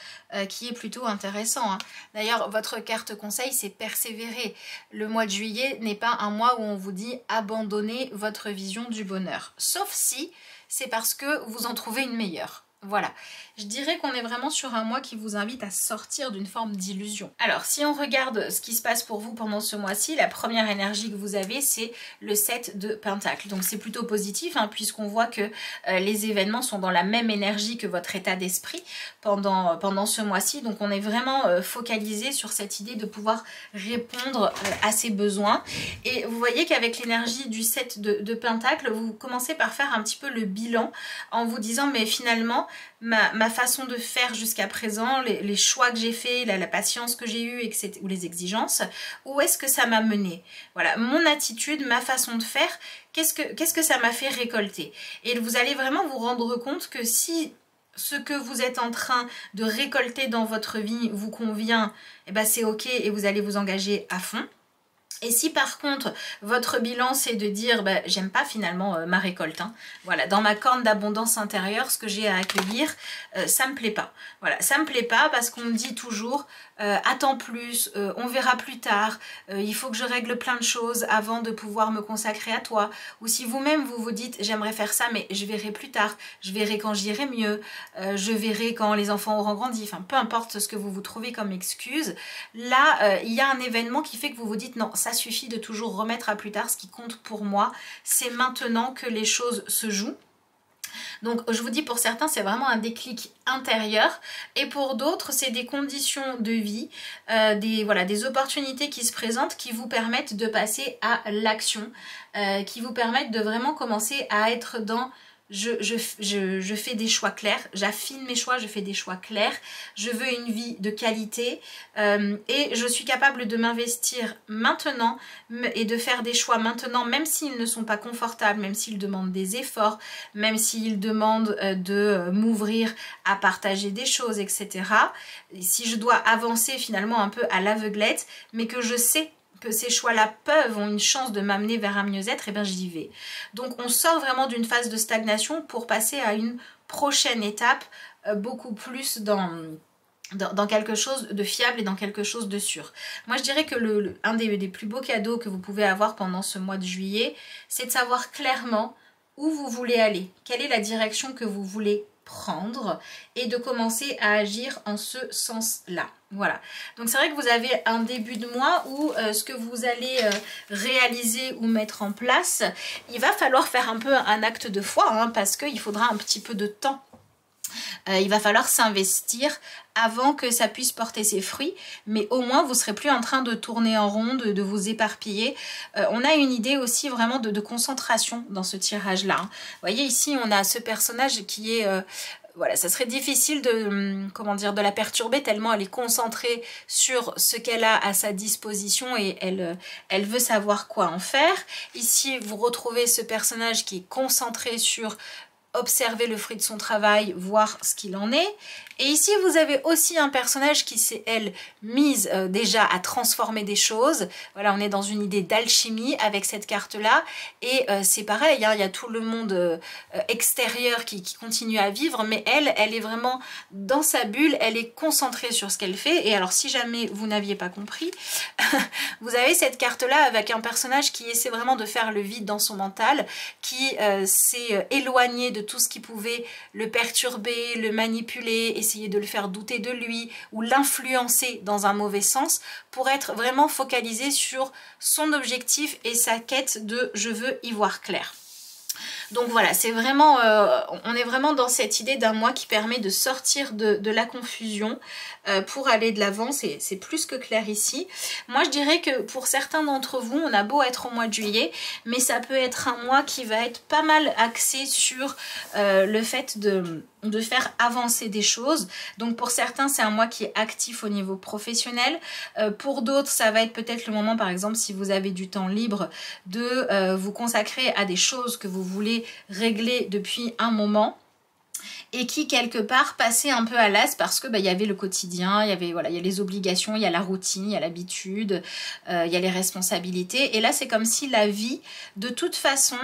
qui est plutôt intéressant, hein. D'ailleurs, votre carte conseil, c'est persévérer. Le mois de juillet n'est pas un mois où on vous dit abandonnez votre vision du bonheur. Sauf si c'est parce que vous en trouvez une meilleure. Voilà, je dirais qu'on est vraiment sur un mois qui vous invite à sortir d'une forme d'illusion. Alors, si on regarde ce qui se passe pour vous pendant ce mois-ci, la première énergie que vous avez, c'est le 7 de Pentacle. Donc c'est plutôt positif, hein, puisqu'on voit que les événements sont dans la même énergie que votre état d'esprit pendant ce mois-ci. Donc on est vraiment focalisé sur cette idée de pouvoir répondre à ses besoins. Et vous voyez qu'avec l'énergie du 7 de Pentacle, vous commencez par faire un petit peu le bilan en vous disant mais finalement, ma façon de faire jusqu'à présent, les choix que j'ai faits, la patience que j'ai eue, etc., ou les exigences, où est-ce que ça m'a mené? Voilà, mon attitude, ma façon de faire, qu'est-ce que ça m'a fait récolter? Et vous allez vraiment vous rendre compte que si ce que vous êtes en train de récolter dans votre vie vous convient, eh ben c'est ok et vous allez vous engager à fond. Et si par contre votre bilan c'est de dire bah, j'aime pas finalement ma récolte, hein. Voilà, dans ma corne d'abondance intérieure, ce que j'ai à accueillir, ça me plaît pas. Voilà, ça me plaît pas parce qu'on me dit toujours attends plus, on verra plus tard, il faut que je règle plein de choses avant de pouvoir me consacrer à toi. Ou si vous-même vous vous dites j'aimerais faire ça mais je verrai plus tard, je verrai quand j'irai mieux, je verrai quand les enfants auront grandi, enfin peu importe ce que vous vous trouvez comme excuse, là il y a un événement qui fait que vous vous dites non, ça suffit de toujours remettre à plus tard, ce qui compte pour moi, c'est maintenant que les choses se jouent. Donc je vous dis pour certains c'est vraiment un déclic intérieur et pour d'autres c'est des conditions de vie, des opportunités qui se présentent qui vous permettent de passer à l'action, qui vous permettent de vraiment commencer à être dans je fais des choix clairs, j'affine mes choix, je fais des choix clairs, je veux une vie de qualité et je suis capable de m'investir maintenant et de faire des choix maintenant, même s'ils ne sont pas confortables, même s'ils demandent des efforts, même s'ils demandent de m'ouvrir à partager des choses, etc. Si je dois avancer finalement un peu à l'aveuglette, mais que je sais que ces choix-là ont une chance de m'amener vers un mieux-être, et bien j'y vais. Donc on sort vraiment d'une phase de stagnation pour passer à une prochaine étape, beaucoup plus dans quelque chose de fiable et dans quelque chose de sûr. Moi je dirais que un des plus beaux cadeaux que vous pouvez avoir pendant ce mois de juillet, c'est de savoir clairement où vous voulez aller, quelle est la direction que vous voulez prendre et de commencer à agir en ce sens-là. Voilà, donc c'est vrai que vous avez un début de mois où ce que vous allez réaliser ou mettre en place, il va falloir faire un peu un acte de foi, hein, parce qu'il faudra un petit peu de temps. Il va falloir s'investir avant que ça puisse porter ses fruits, mais au moins vous ne serez plus en train de tourner en rond, de vous éparpiller. On a une idée aussi vraiment de concentration dans ce tirage-là. Hein. Vous voyez ici, on a ce personnage qui est... voilà, ça serait difficile de, comment dire, de la perturber tellement elle est concentrée sur ce qu'elle a à sa disposition et elle veut savoir quoi en faire. Ici, vous retrouvez ce personnage qui est concentré sur observer le fruit de son travail, voir ce qu'il en est. Et ici, vous avez aussi un personnage qui s'est, elle, mise déjà à transformer des choses. Voilà, on est dans une idée d'alchimie avec cette carte-là. Et c'est pareil, hein, il y a tout le monde extérieur qui continue à vivre, mais elle est vraiment dans sa bulle, elle est concentrée sur ce qu'elle fait. Et alors, si jamais vous n'aviez pas compris, vous avez cette carte-là avec un personnage qui essaie vraiment de faire le vide dans son mental, qui s'est éloigné de tout ce qui pouvait le perturber, le manipuler, essayer de le faire douter de lui ou l'influencer dans un mauvais sens pour être vraiment focalisé sur son objectif et sa quête de « je veux y voir clair ». Donc voilà, c'est vraiment, on est vraiment dans cette idée d'un mois qui permet de sortir de la confusion pour aller de l'avant, c'est plus que clair ici. Moi je dirais que pour certains d'entre vous, on a beau être au mois de juillet, mais ça peut être un mois qui va être pas mal axé sur le fait de faire avancer des choses. Donc pour certains, c'est un mois qui est actif au niveau professionnel. Pour d'autres, ça va être peut-être le moment, par exemple, si vous avez du temps libre, de vous consacrer à des choses que vous voulez régler depuis un moment et qui quelque part passait un peu à l'as parce que il y avait le quotidien, il y avait voilà, il y a les obligations, il y a la routine, il y a l'habitude, il y a les responsabilités. Et là, c'est comme si la vie, de toute façon,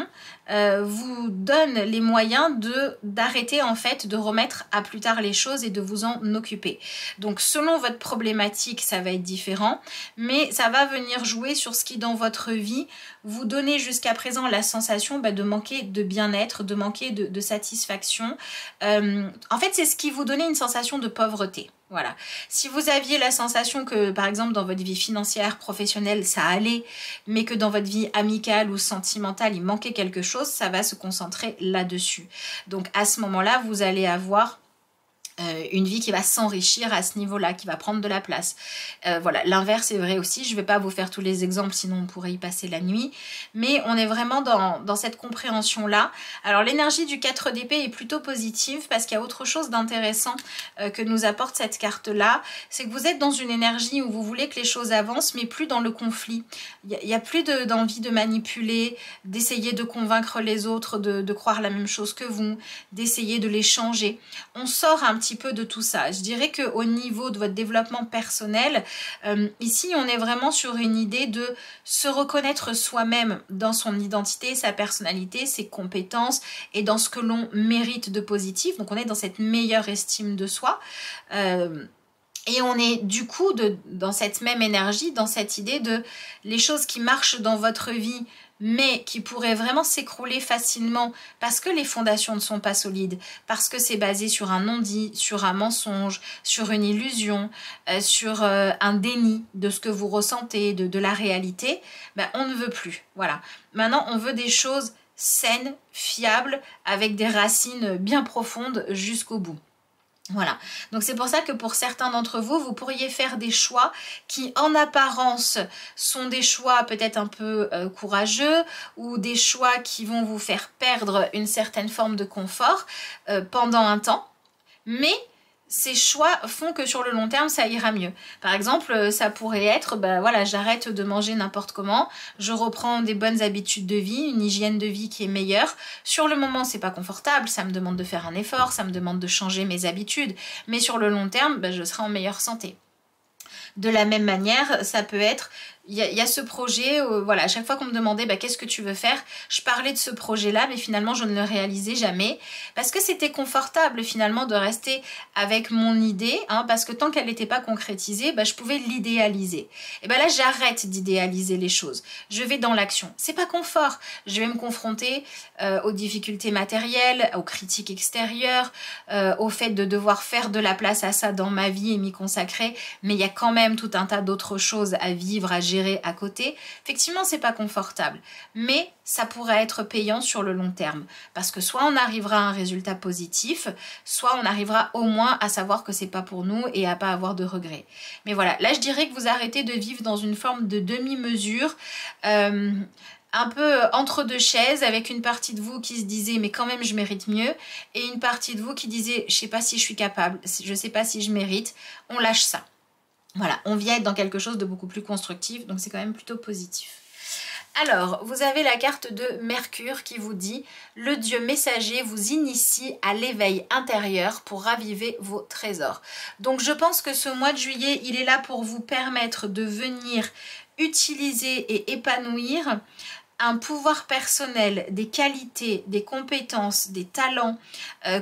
vous donne les moyens d'arrêter en fait, de remettre à plus tard les choses et de vous en occuper. Donc selon votre problématique, ça va être différent, mais ça va venir jouer sur ce qui dans votre vie vous donnait jusqu'à présent la sensation de manquer de bien-être, de manquer de satisfaction. En fait, c'est ce qui vous donnait une sensation de pauvreté. Voilà. Si vous aviez la sensation que, par exemple, dans votre vie financière, professionnelle, ça allait, mais que dans votre vie amicale ou sentimentale, il manquait quelque chose, ça va se concentrer là-dessus. Donc, à ce moment-là, vous allez avoir une vie qui va s'enrichir à ce niveau-là, qui va prendre de la place. Voilà, l'inverse est vrai aussi. Je ne vais pas vous faire tous les exemples, sinon on pourrait y passer la nuit. Mais on est vraiment dans cette compréhension-là. Alors l'énergie du 4 d'épée est plutôt positive parce qu'il y a autre chose d'intéressant que nous apporte cette carte-là. C'est que vous êtes dans une énergie où vous voulez que les choses avancent, mais plus dans le conflit. Il n'y a plus d'envie de manipuler, d'essayer de convaincre les autres de croire la même chose que vous, d'essayer de les changer. On sort un petit peu de tout ça. Je dirais qu'au niveau de votre développement personnel, ici on est vraiment sur une idée de se reconnaître soi-même dans son identité, sa personnalité, ses compétences et dans ce que l'on mérite de positif. Donc on est dans cette meilleure estime de soi. Et on est du coup dans cette même énergie, dans cette idée de les choses qui marchent dans votre vie mais qui pourraient vraiment s'écrouler facilement parce que les fondations ne sont pas solides, parce que c'est basé sur un non-dit, sur un mensonge, sur une illusion, sur un déni de ce que vous ressentez, de la réalité, on ne veut plus. Voilà. Maintenant, on veut des choses saines, fiables, avec des racines bien profondes jusqu'au bout. Voilà, donc c'est pour ça que pour certains d'entre vous, vous pourriez faire des choix qui en apparence sont des choix peut-être un peu courageux ou des choix qui vont vous faire perdre une certaine forme de confort pendant un temps, mais ces choix font que sur le long terme, ça ira mieux. Par exemple, ça pourrait être, ben voilà, j'arrête de manger n'importe comment, je reprends des bonnes habitudes de vie, une hygiène de vie qui est meilleure. Sur le moment, c'est pas confortable, ça me demande de faire un effort, ça me demande de changer mes habitudes, mais sur le long terme, ben, je serai en meilleure santé. De la même manière, ça peut être, il y a ce projet, voilà, à chaque fois qu'on me demandait bah, qu'est-ce que tu veux faire, je parlais de ce projet-là, mais finalement je ne le réalisais jamais, parce que c'était confortable finalement de rester avec mon idée, hein, parce que tant qu'elle n'était pas concrétisée, bah, je pouvais l'idéaliser. Et bien là, j'arrête d'idéaliser les choses, je vais dans l'action. C'est pas confort, je vais me confronter aux difficultés matérielles, aux critiques extérieures, au fait de devoir faire de la place à ça dans ma vie et m'y consacrer, mais il y a quand même tout un tas d'autres choses à vivre, à gérer à côté. Effectivement, c'est pas confortable, mais ça pourrait être payant sur le long terme, parce que soit on arrivera à un résultat positif, soit on arrivera au moins à savoir que c'est pas pour nous et à pas avoir de regrets. Mais voilà, là je dirais que vous arrêtez de vivre dans une forme de demi-mesure, un peu entre deux chaises, avec une partie de vous qui se disait mais quand même je mérite mieux, et une partie de vous qui disait je sais pas si je suis capable, je sais pas si je mérite. On lâche ça. Voilà, on vient être dans quelque chose de beaucoup plus constructif, donc c'est quand même plutôt positif. Alors, vous avez la carte de Mercure qui vous dit « Le Dieu messager vous initie à l'éveil intérieur pour raviver vos trésors ». Donc je pense que ce mois de juillet, il est là pour vous permettre de venir utiliser et épanouir un pouvoir personnel, des qualités, des compétences, des talents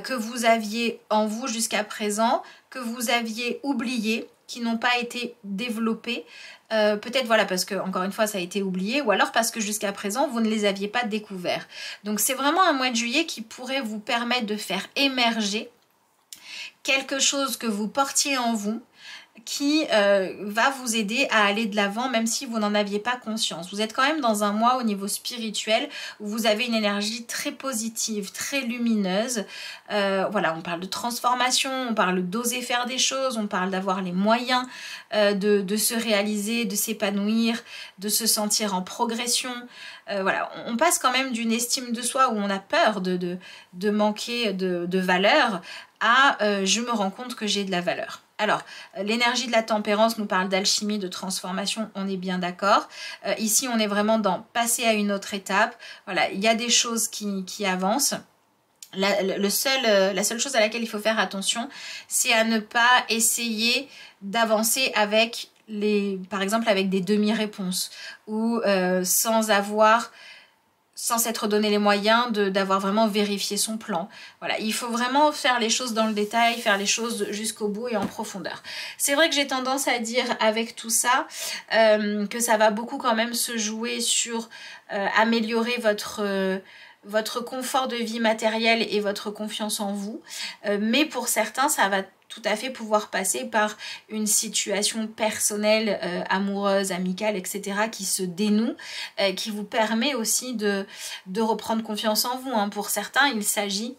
que vous aviez en vous jusqu'à présent, que vous aviez oubliés, qui n'ont pas été développés, peut-être voilà parce que encore une fois ça a été oublié, ou alors parce que jusqu'à présent vous ne les aviez pas découverts. Donc c'est vraiment un mois de juillet qui pourrait vous permettre de faire émerger quelque chose que vous portiez en vous, qui va vous aider à aller de l'avant même si vous n'en aviez pas conscience. Vous êtes quand même dans un mois au niveau spirituel où vous avez une énergie très positive, très lumineuse. Voilà, on parle de transformation, on parle d'oser faire des choses, on parle d'avoir les moyens de se réaliser, de s'épanouir, de se sentir en progression. Voilà, on passe quand même d'une estime de soi où on a peur de manquer de valeur à je me rends compte que j'ai de la valeur. Alors, l'énergie de la tempérance nous parle d'alchimie, de transformation, on est bien d'accord. Ici, on est vraiment dans passer à une autre étape. Voilà, il y a des choses qui avancent. La seule chose à laquelle il faut faire attention, c'est à ne pas essayer d'avancer avec par exemple avec des demi-réponses ou sans s'être donné les moyens d'avoir vraiment vérifié son plan. Voilà, il faut vraiment faire les choses dans le détail, faire les choses jusqu'au bout et en profondeur. C'est vrai que j'ai tendance à dire avec tout ça que ça va beaucoup quand même se jouer sur améliorer votre confort de vie matériel et votre confiance en vous. Mais pour certains, ça va tout à fait pouvoir passer par une situation personnelle, amoureuse, amicale, etc. qui se dénoue, qui vous permet aussi de reprendre confiance en vous. Hein. Pour certains, il s'agit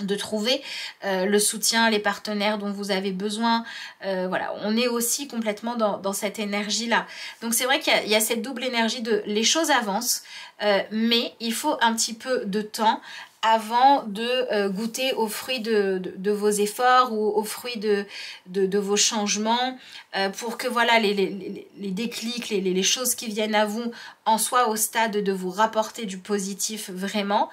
de trouver le soutien, les partenaires dont vous avez besoin. Voilà, on est aussi complètement dans cette énergie-là. Donc c'est vrai qu'il y a cette double énergie de les choses avancent, mais il faut un petit peu de temps avant de goûter aux fruits de vos efforts ou aux fruits de vos changements pour que voilà les déclics, les choses qui viennent à vous en soient au stade de vous rapporter du positif vraiment.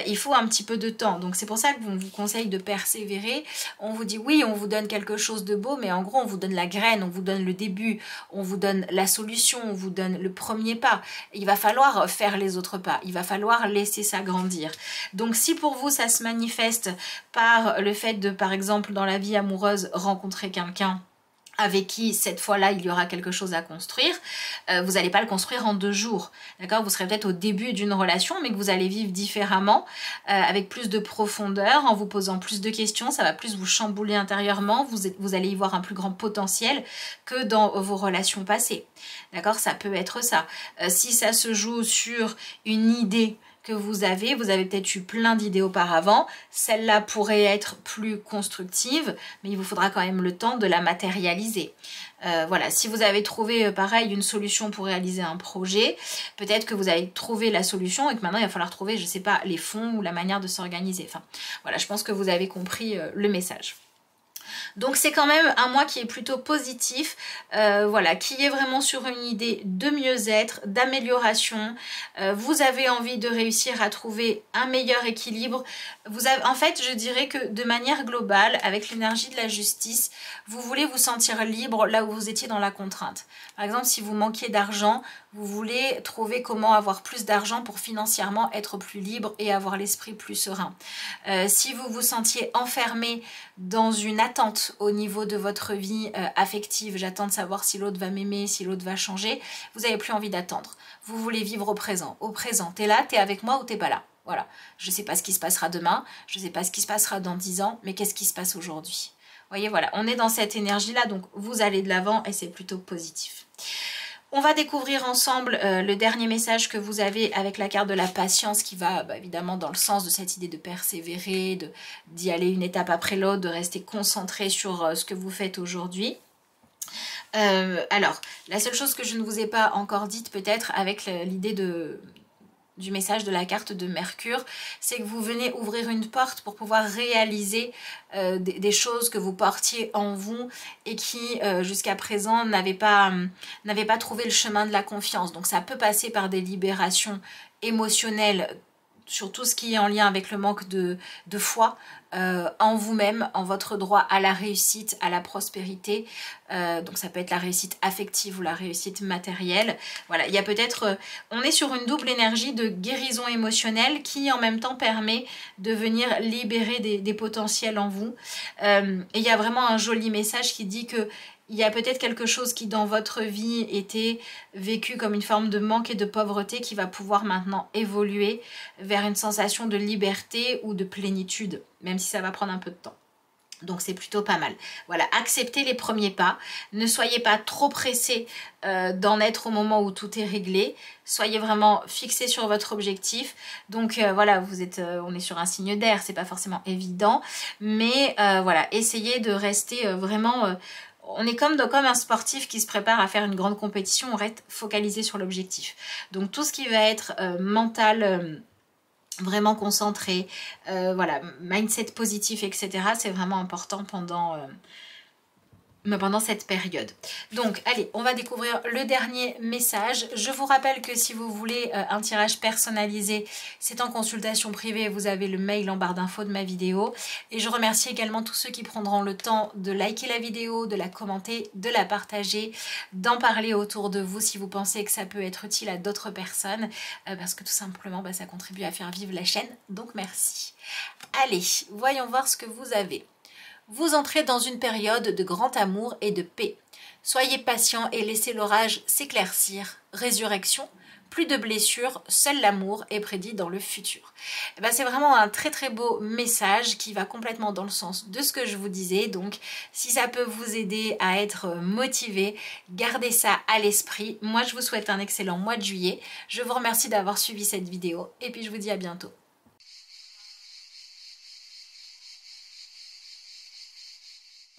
Il faut un petit peu de temps. Donc c'est pour ça qu'on vous conseille de persévérer. On vous dit oui, on vous donne quelque chose de beau, mais en gros on vous donne la graine, on vous donne le début, on vous donne la solution, on vous donne le premier pas. Il va falloir faire les autres pas, il va falloir laisser ça grandir. Donc si pour vous ça se manifeste par le fait de, par exemple, dans la vie amoureuse, rencontrer quelqu'un avec qui cette fois-là il y aura quelque chose à construire, vous n'allez pas le construire en 2 jours, d'accord? Vous serez peut-être au début d'une relation mais que vous allez vivre différemment, avec plus de profondeur, en vous posant plus de questions, ça va plus vous chambouler intérieurement, vous allez y voir un plus grand potentiel que dans vos relations passées, d'accord? Ça peut être ça. Si ça se joue sur une idée que vous avez peut-être eu plein d'idées auparavant, celle-là pourrait être plus constructive, mais il vous faudra quand même le temps de la matérialiser. Voilà, si vous avez trouvé pareil une solution pour réaliser un projet, peut-être que vous avez trouvé la solution et que maintenant il va falloir trouver, je sais pas, les fonds ou la manière de s'organiser. Enfin, voilà, je pense que vous avez compris le message. Donc c'est quand même un mois qui est plutôt positif, voilà, qui est vraiment sur une idée de mieux-être, d'amélioration. Vous avez envie de réussir à trouver un meilleur équilibre. En fait, je dirais que de manière globale, avec l'énergie de la justice, vous voulez vous sentir libre là où vous étiez dans la contrainte. Par exemple, si vous manquiez d'argent, vous voulez trouver comment avoir plus d'argent pour financièrement être plus libre et avoir l'esprit plus serein. Si vous vous sentiez enfermé dans une attente au niveau de votre vie affective, j'attends de savoir si l'autre va m'aimer, si l'autre va changer, vous n'avez plus envie d'attendre. Vous voulez vivre au présent. Au présent, t'es là, t'es avec moi ou t'es pas là. Voilà, je ne sais pas ce qui se passera demain, je ne sais pas ce qui se passera dans 10 ans, mais qu'est-ce qui se passe aujourd'hui? Vous voyez, voilà, on est dans cette énergie-là, donc vous allez de l'avant et c'est plutôt positif. On va découvrir ensemble le dernier message que vous avez avec la carte de la patience qui va évidemment dans le sens de cette idée de persévérer, d'y aller une étape après l'autre, de rester concentré sur ce que vous faites aujourd'hui. Alors, la seule chose que je ne vous ai pas encore dite peut-être avec l'idée du message de la carte de Mercure, c'est que vous venez ouvrir une porte pour pouvoir réaliser des choses que vous portiez en vous et qui jusqu'à présent n'avaient pas trouvé le chemin de la confiance. Donc ça peut passer par des libérations émotionnelles sur tout ce qui est en lien avec le manque de foi en vous-même, en votre droit à la réussite, à la prospérité. Donc ça peut être la réussite affective ou la réussite matérielle. Voilà, il y a peut-être... on est sur une double énergie de guérison émotionnelle qui en même temps permet de venir libérer des potentiels en vous. Et il y a vraiment un joli message qui dit que il y a peut-être quelque chose qui dans votre vie était vécu comme une forme de manque et de pauvreté qui va pouvoir maintenant évoluer vers une sensation de liberté ou de plénitude, même si ça va prendre un peu de temps. Donc c'est plutôt pas mal. Voilà, acceptez les premiers pas. Ne soyez pas trop pressés d'en être au moment où tout est réglé. Soyez vraiment fixés sur votre objectif. Donc voilà, on est sur un signe d'air, c'est pas forcément évident. Mais voilà, essayez de rester vraiment... on est comme un sportif qui se prépare à faire une grande compétition, on reste focalisé sur l'objectif. Donc tout ce qui va être mental... vraiment concentré, voilà, mindset positif, etc. C'est vraiment important pendant cette période. Donc allez, on va découvrir le dernier message. Je vous rappelle que si vous voulez un tirage personnalisé, c'est en consultation privée, vous avez le mail en barre d'infos de ma vidéo. Et je remercie également tous ceux qui prendront le temps de liker la vidéo, de la commenter, de la partager, d'en parler autour de vous si vous pensez que ça peut être utile à d'autres personnes, parce que tout simplement ça contribue à faire vivre la chaîne, donc merci. Allez, voyons voir ce que vous avez. Vous entrez dans une période de grand amour et de paix. Soyez patient et laissez l'orage s'éclaircir. Résurrection, plus de blessures, seul l'amour est prédit dans le futur. C'est vraiment un très très beau message qui va complètement dans le sens de ce que je vous disais. Donc si ça peut vous aider à être motivé, gardez ça à l'esprit. Moi je vous souhaite un excellent mois de juillet. Je vous remercie d'avoir suivi cette vidéo et puis je vous dis à bientôt.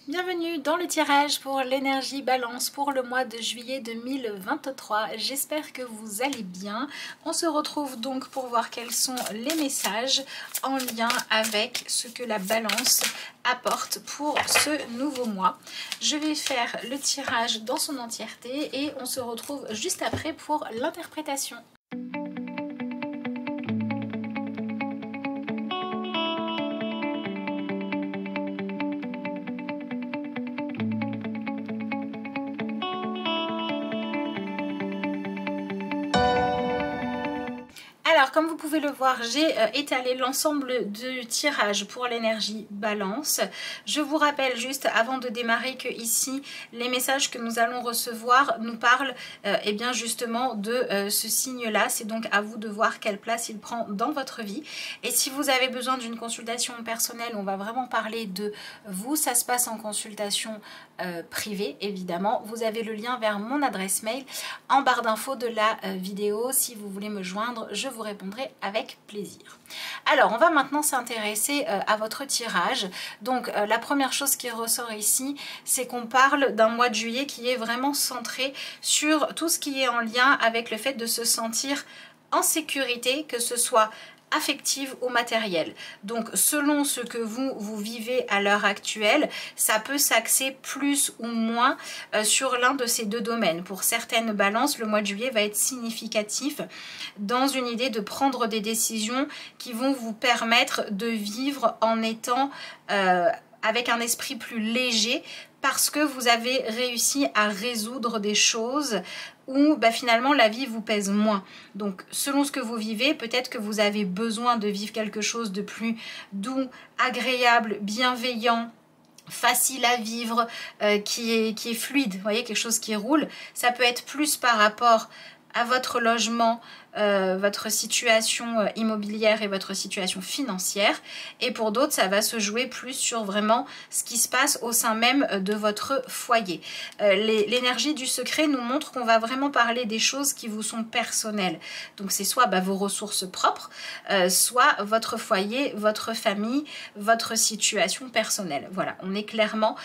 Bienvenue dans le tirage pour l'énergie balance pour le mois de juillet 2023. J'espère que vous allez bien. On se retrouve donc pour voir quels sont les messages en lien avec ce que la balance apporte pour ce nouveau mois. Je vais faire le tirage dans son entièreté et on se retrouve juste après pour l'interprétation. Alors, comme vous pouvez le voir, j'ai étalé l'ensemble du tirage pour l'énergie balance. Je vous rappelle juste avant de démarrer que ici, les messages que nous allons recevoir nous parlent eh bien justement de ce signe-là. C'est donc à vous de voir quelle place il prend dans votre vie. Et si vous avez besoin d'une consultation personnelle, on va vraiment parler de vous. Ça se passe en consultation privée, évidemment. Vous avez le lien vers mon adresse mail en barre d'infos de la vidéo. Si vous voulez me joindre, je vous réponds répondrai avec plaisir. Alors, on va maintenant s'intéresser à votre tirage. Donc, la première chose qui ressort ici, c'est qu'on parle d'un mois de juillet qui est vraiment centré sur tout ce qui est en lien avec le fait de se sentir en sécurité, que ce soit affective ou matérielle. Donc selon ce que vous vivez à l'heure actuelle, ça peut s'axer plus ou moins sur l'un de ces deux domaines. Pour certaines balances, le mois de juillet va être significatif dans une idée de prendre des décisions qui vont vous permettre de vivre en étant avec un esprit plus léger, parce que vous avez réussi à résoudre des choses où finalement la vie vous pèse moins. Donc selon ce que vous vivez, peut-être que vous avez besoin de vivre quelque chose de plus doux, agréable, bienveillant, facile à vivre, qui est fluide, vous voyez, quelque chose qui roule. Ça peut être plus par rapport à votre logement, votre situation immobilière et votre situation financière, et pour d'autres ça va se jouer plus sur vraiment ce qui se passe au sein même de votre foyer. L'énergie du secret nous montre qu'on va vraiment parler des choses qui vous sont personnelles, donc c'est soit vos ressources propres, soit votre foyer, votre famille, votre situation personnelle. Voilà, on est clairement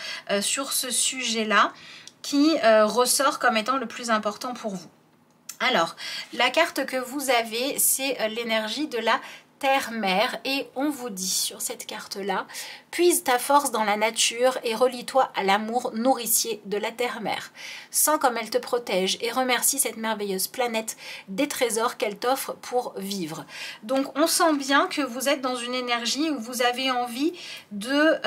sur ce sujet là qui ressort comme étant le plus important pour vous. Alors, la carte que vous avez, c'est l'énergie de la terre-mère, et on vous dit sur cette carte-là, puise ta force dans la nature et relie-toi à l'amour nourricier de la terre-mère. Sens comme elle te protège et remercie cette merveilleuse planète des trésors qu'elle t'offre pour vivre. Donc on sent bien que vous êtes dans une énergie où vous avez envie de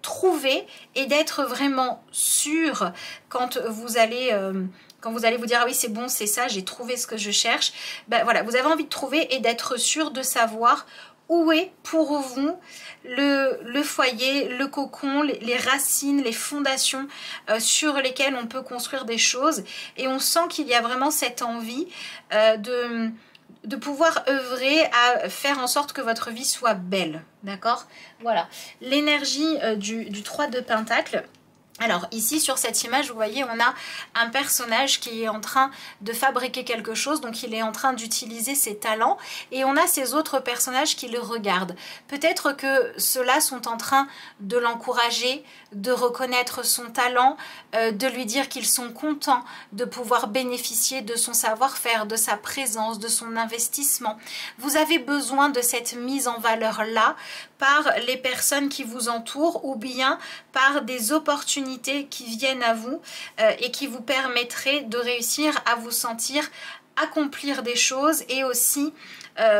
trouver et d'être vraiment sûr quand vous allez vous dire ah oui c'est bon, c'est ça, j'ai trouvé ce que je cherche, voilà, vous avez envie de trouver et d'être sûr de savoir où est pour vous le foyer, le cocon, les racines, les fondations sur lesquelles on peut construire des choses, et on sent qu'il y a vraiment cette envie de pouvoir œuvrer à faire en sorte que votre vie soit belle, d'accord? Voilà, l'énergie du 3 de Pentacle. Alors ici sur cette image, vous voyez, on a un personnage qui est en train de fabriquer quelque chose, donc il est en train d'utiliser ses talents, et on a ces autres personnages qui le regardent. Peut-être que ceux-là sont en train de l'encourager, de reconnaître son talent, de lui dire qu'ils sont contents de pouvoir bénéficier de son savoir-faire, de sa présence, de son investissement. Vous avez besoin de cette mise en valeur-là par les personnes qui vous entourent, ou bien par des opportunités qui viennent à vous et qui vous permettraient de réussir à vous sentir accomplir des choses, et aussi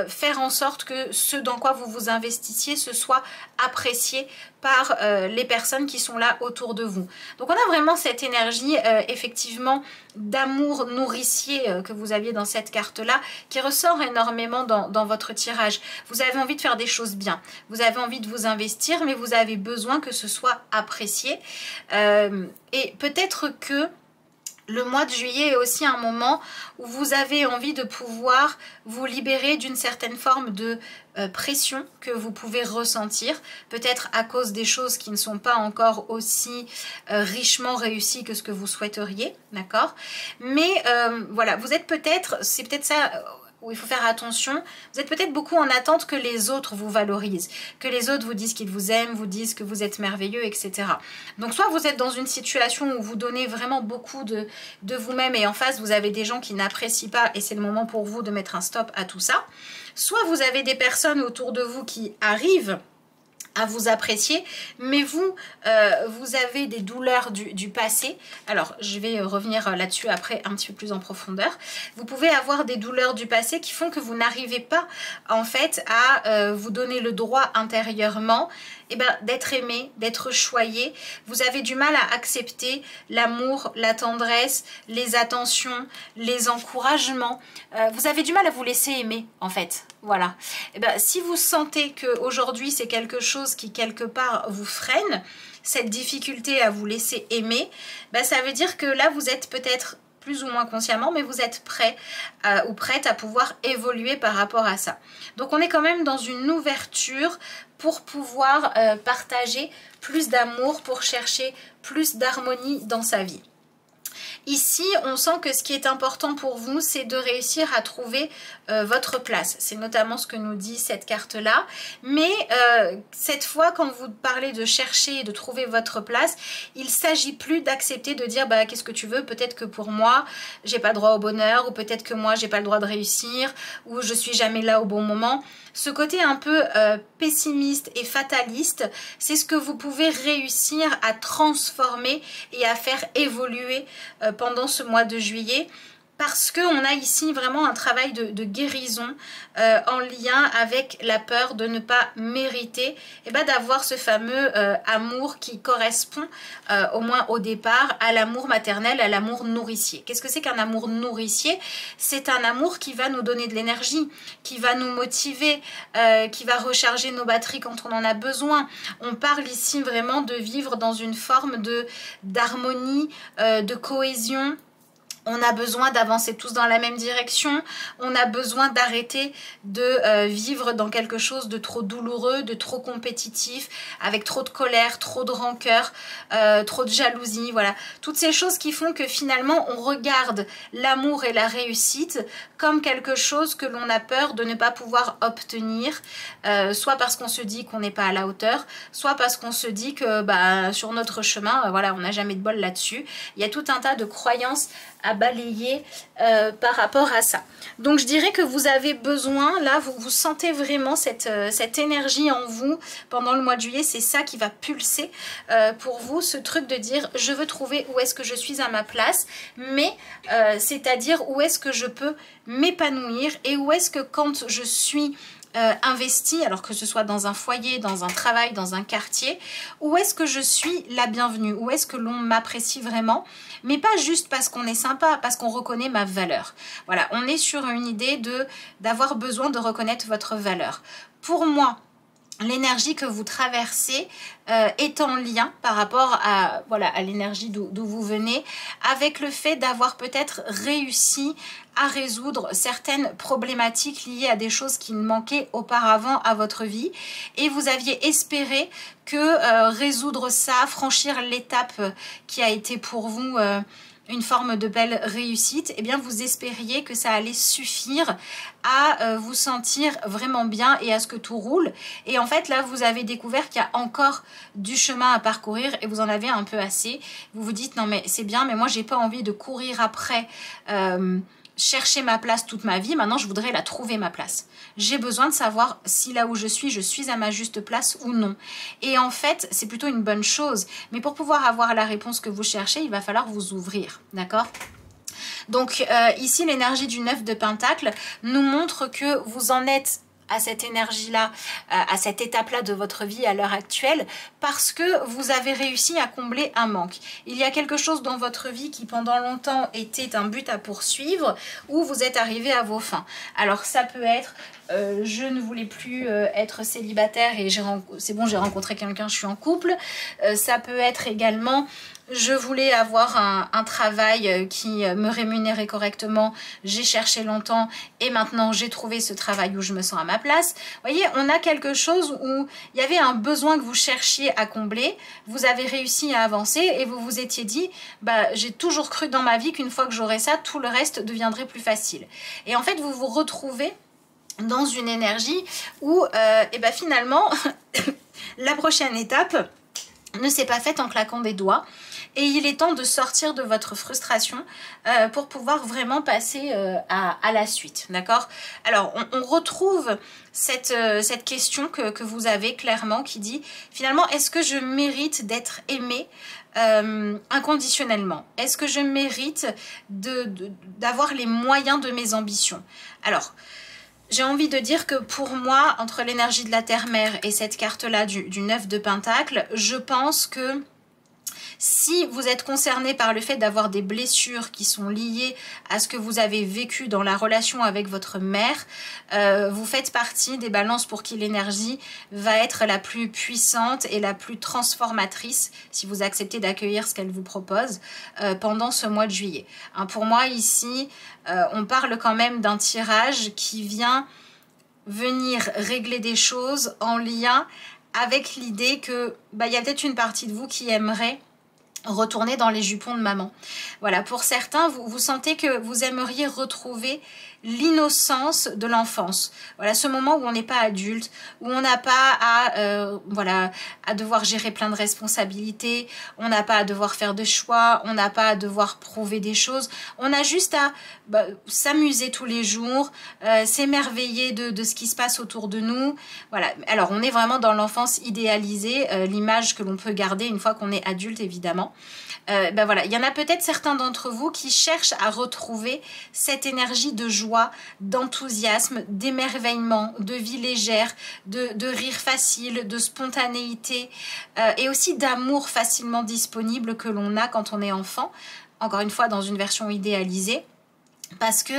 faire en sorte que ce dans quoi vous vous investissiez ce soit apprécié par les personnes qui sont là autour de vous. Donc on a vraiment cette énergie effectivement d'amour nourricier que vous aviez dans cette carte là, qui ressort énormément dans votre tirage. Vous avez envie de faire des choses bien, vous avez envie de vous investir, mais vous avez besoin que ce soit apprécié, et peut-être que le mois de juillet est aussi un moment où vous avez envie de pouvoir vous libérer d'une certaine forme de pression que vous pouvez ressentir, peut-être à cause des choses qui ne sont pas encore aussi richement réussies que ce que vous souhaiteriez, d'accord? Mais voilà, vous êtes peut-être, c'est peut-être ça où il faut faire attention, vous êtes peut-être beaucoup en attente que les autres vous valorisent, que les autres vous disent qu'ils vous aiment, vous disent que vous êtes merveilleux, etc. Donc soit vous êtes dans une situation où vous donnez vraiment beaucoup de vous-même, et en face vous avez des gens qui n'apprécient pas, et c'est le moment pour vous de mettre un stop à tout ça. Soit vous avez des personnes autour de vous qui arrivent à vous apprécier, mais vous avez des douleurs du passé. Alors je vais revenir là-dessus après un petit peu plus en profondeur. Vous pouvez avoir des douleurs du passé qui font que vous n'arrivez pas en fait à vous donner le droit intérieurement d'être aimé, d'être choyé. Vous avez du mal à accepter l'amour, la tendresse, les attentions, les encouragements. Vous avez du mal à vous laisser aimer en fait. Voilà. Si vous sentez qu'aujourd'hui c'est quelque chose qui quelque part vous freine, cette difficulté à vous laisser aimer, ça veut dire que là vous êtes peut-être plus ou moins consciemment, mais vous êtes prêt ou prête à pouvoir évoluer par rapport à ça. Donc on est quand même dans une ouverture pour pouvoir partager plus d'amour, pour chercher plus d'harmonie dans sa vie. Ici, on sent que ce qui est important pour vous, c'est de réussir à trouver votre place. C'est notamment ce que nous dit cette carte-là. Mais cette fois, quand vous parlez de chercher et de trouver votre place, il ne s'agit plus d'accepter de dire bah, qu'est-ce que tu veux, peut-être que pour moi, j'ai pas le droit au bonheur, ou peut-être que moi, j'ai pas le droit de réussir, ou je suis jamais là au bon moment. Ce côté un peu pessimiste et fataliste, c'est ce que vous pouvez réussir à transformer et à faire évoluer pendant ce mois de juillet. Parce qu'on a ici vraiment un travail de guérison en lien avec la peur de ne pas mériter et ben d'avoir ce fameux amour qui correspond au moins au départ à l'amour maternel, à l'amour nourricier. Qu'est-ce que c'est qu'un amour nourricier? C'est un amour qui va nous donner de l'énergie, qui va nous motiver, qui va recharger nos batteries quand on en a besoin. On parle ici vraiment de vivre dans une forme d'harmonie, de cohésion. On a besoin d'avancer tous dans la même direction. On a besoin d'arrêter de vivre dans quelque chose de trop douloureux, de trop compétitif, avec trop de colère, trop de rancœur, trop de jalousie. Voilà, toutes ces choses qui font que finalement on regarde l'amour et la réussite comme quelque chose que l'on a peur de ne pas pouvoir obtenir, soit parce qu'on se dit qu'on n'est pas à la hauteur, soit parce qu'on se dit que bah, sur notre chemin, voilà, on n'a jamais de bol là-dessus. Il y a tout un tas de croyances à balayer par rapport à ça. Donc je dirais que vous avez besoin, là vous sentez vraiment cette énergie en vous pendant le mois de juillet, c'est ça qui va pulser pour vous, ce truc de dire je veux trouver où est-ce que je suis à ma place, mais c'est-à-dire où est-ce que je peux m'épanouir et où est-ce que quand je suis investi, alors que ce soit dans un foyer, dans un travail, dans un quartier, où est-ce que je suis la bienvenue, où est-ce que l'on m'apprécie vraiment, mais pas juste parce qu'on est sympa, parce qu'on reconnaît ma valeur. Voilà, on est sur une idée d'avoir besoin de reconnaître votre valeur. Pour moi, l'énergie que vous traversez est en lien par rapport à, voilà, à l'énergie d'où vous venez, avec le fait d'avoir peut-être réussi à résoudre certaines problématiques liées à des choses qui manquaient auparavant à votre vie et vous aviez espéré que résoudre ça, franchir l'étape qui a été pour vous une forme de belle réussite, eh bien vous espériez que ça allait suffire à vous sentir vraiment bien et à ce que tout roule. Et en fait là vous avez découvert qu'il y a encore du chemin à parcourir et vous en avez un peu assez. Vous vous dites non mais c'est bien, mais moi j'ai pas envie de courir après chercher ma place toute ma vie. Maintenant je voudrais la trouver ma place. J'ai besoin de savoir si là où je suis à ma juste place ou non. Et en fait c'est plutôt une bonne chose, mais pour pouvoir avoir la réponse que vous cherchez, il va falloir vous ouvrir, d'accord? Donc ici l'énergie du 9 de Pentacle nous montre que vous en êtes à cette énergie-là, à cette étape-là de votre vie à l'heure actuelle, parce que vous avez réussi à combler un manque. Il y a quelque chose dans votre vie qui pendant longtemps était un but à poursuivre, où vous êtes arrivé à vos fins. Alors ça peut être je ne voulais plus être célibataire et c'est bon, j'ai rencontré quelqu'un, je suis en couple. Ça peut être également je voulais avoir un travail qui me rémunérait correctement, j'ai cherché longtemps et maintenant j'ai trouvé ce travail où je me sens à ma place. Vous voyez, on a quelque chose où il y avait un besoin que vous cherchiez à combler, vous avez réussi à avancer et vous vous étiez dit, bah, j'ai toujours cru dans ma vie qu'une fois que j'aurais ça, tout le reste deviendrait plus facile. Et en fait, vous vous retrouvez dans une énergie où et ben finalement, la prochaine étape ne s'est pas faite en claquant des doigts. Et il est temps de sortir de votre frustration pour pouvoir vraiment passer à la suite, d'accord? Alors, on retrouve cette question que vous avez clairement qui dit, finalement, est-ce que je mérite d'être aimée inconditionnellement? Est-ce que je mérite d'avoir les moyens de mes ambitions? Alors, j'ai envie de dire que pour moi, entre l'énergie de la terre-mère et cette carte-là du 9 de Pentacle, je pense que si vous êtes concerné par le fait d'avoir des blessures qui sont liées à ce que vous avez vécu dans la relation avec votre mère, vous faites partie des balances pour qui l'énergie va être la plus puissante et la plus transformatrice si vous acceptez d'accueillir ce qu'elle vous propose pendant ce mois de juillet. Hein, pour moi ici, on parle quand même d'un tirage qui vient venir régler des choses en lien avec l'idée que y a peut-être une partie de vous qui aimerait retourner dans les jupons de maman. Voilà, pour certains, vous sentez que vous aimeriez retrouver l'innocence de l'enfance. Voilà, ce moment où on n'est pas adulte, où on n'a pas à, voilà, à devoir gérer plein de responsabilités, on n'a pas à devoir faire de choix, on n'a pas à devoir prouver des choses, on a juste à s'amuser tous les jours, s'émerveiller de ce qui se passe autour de nous. Voilà, alors on est vraiment dans l'enfance idéalisée, l'image que l'on peut garder une fois qu'on est adulte évidemment. Voilà, il y en a peut-être certains d'entre vous qui cherchent à retrouver cette énergie de joie, d'enthousiasme, d'émerveillement, de vie légère, de rire facile, de spontanéité et aussi d'amour facilement disponible que l'on a quand on est enfant, encore une fois dans une version idéalisée. Parce que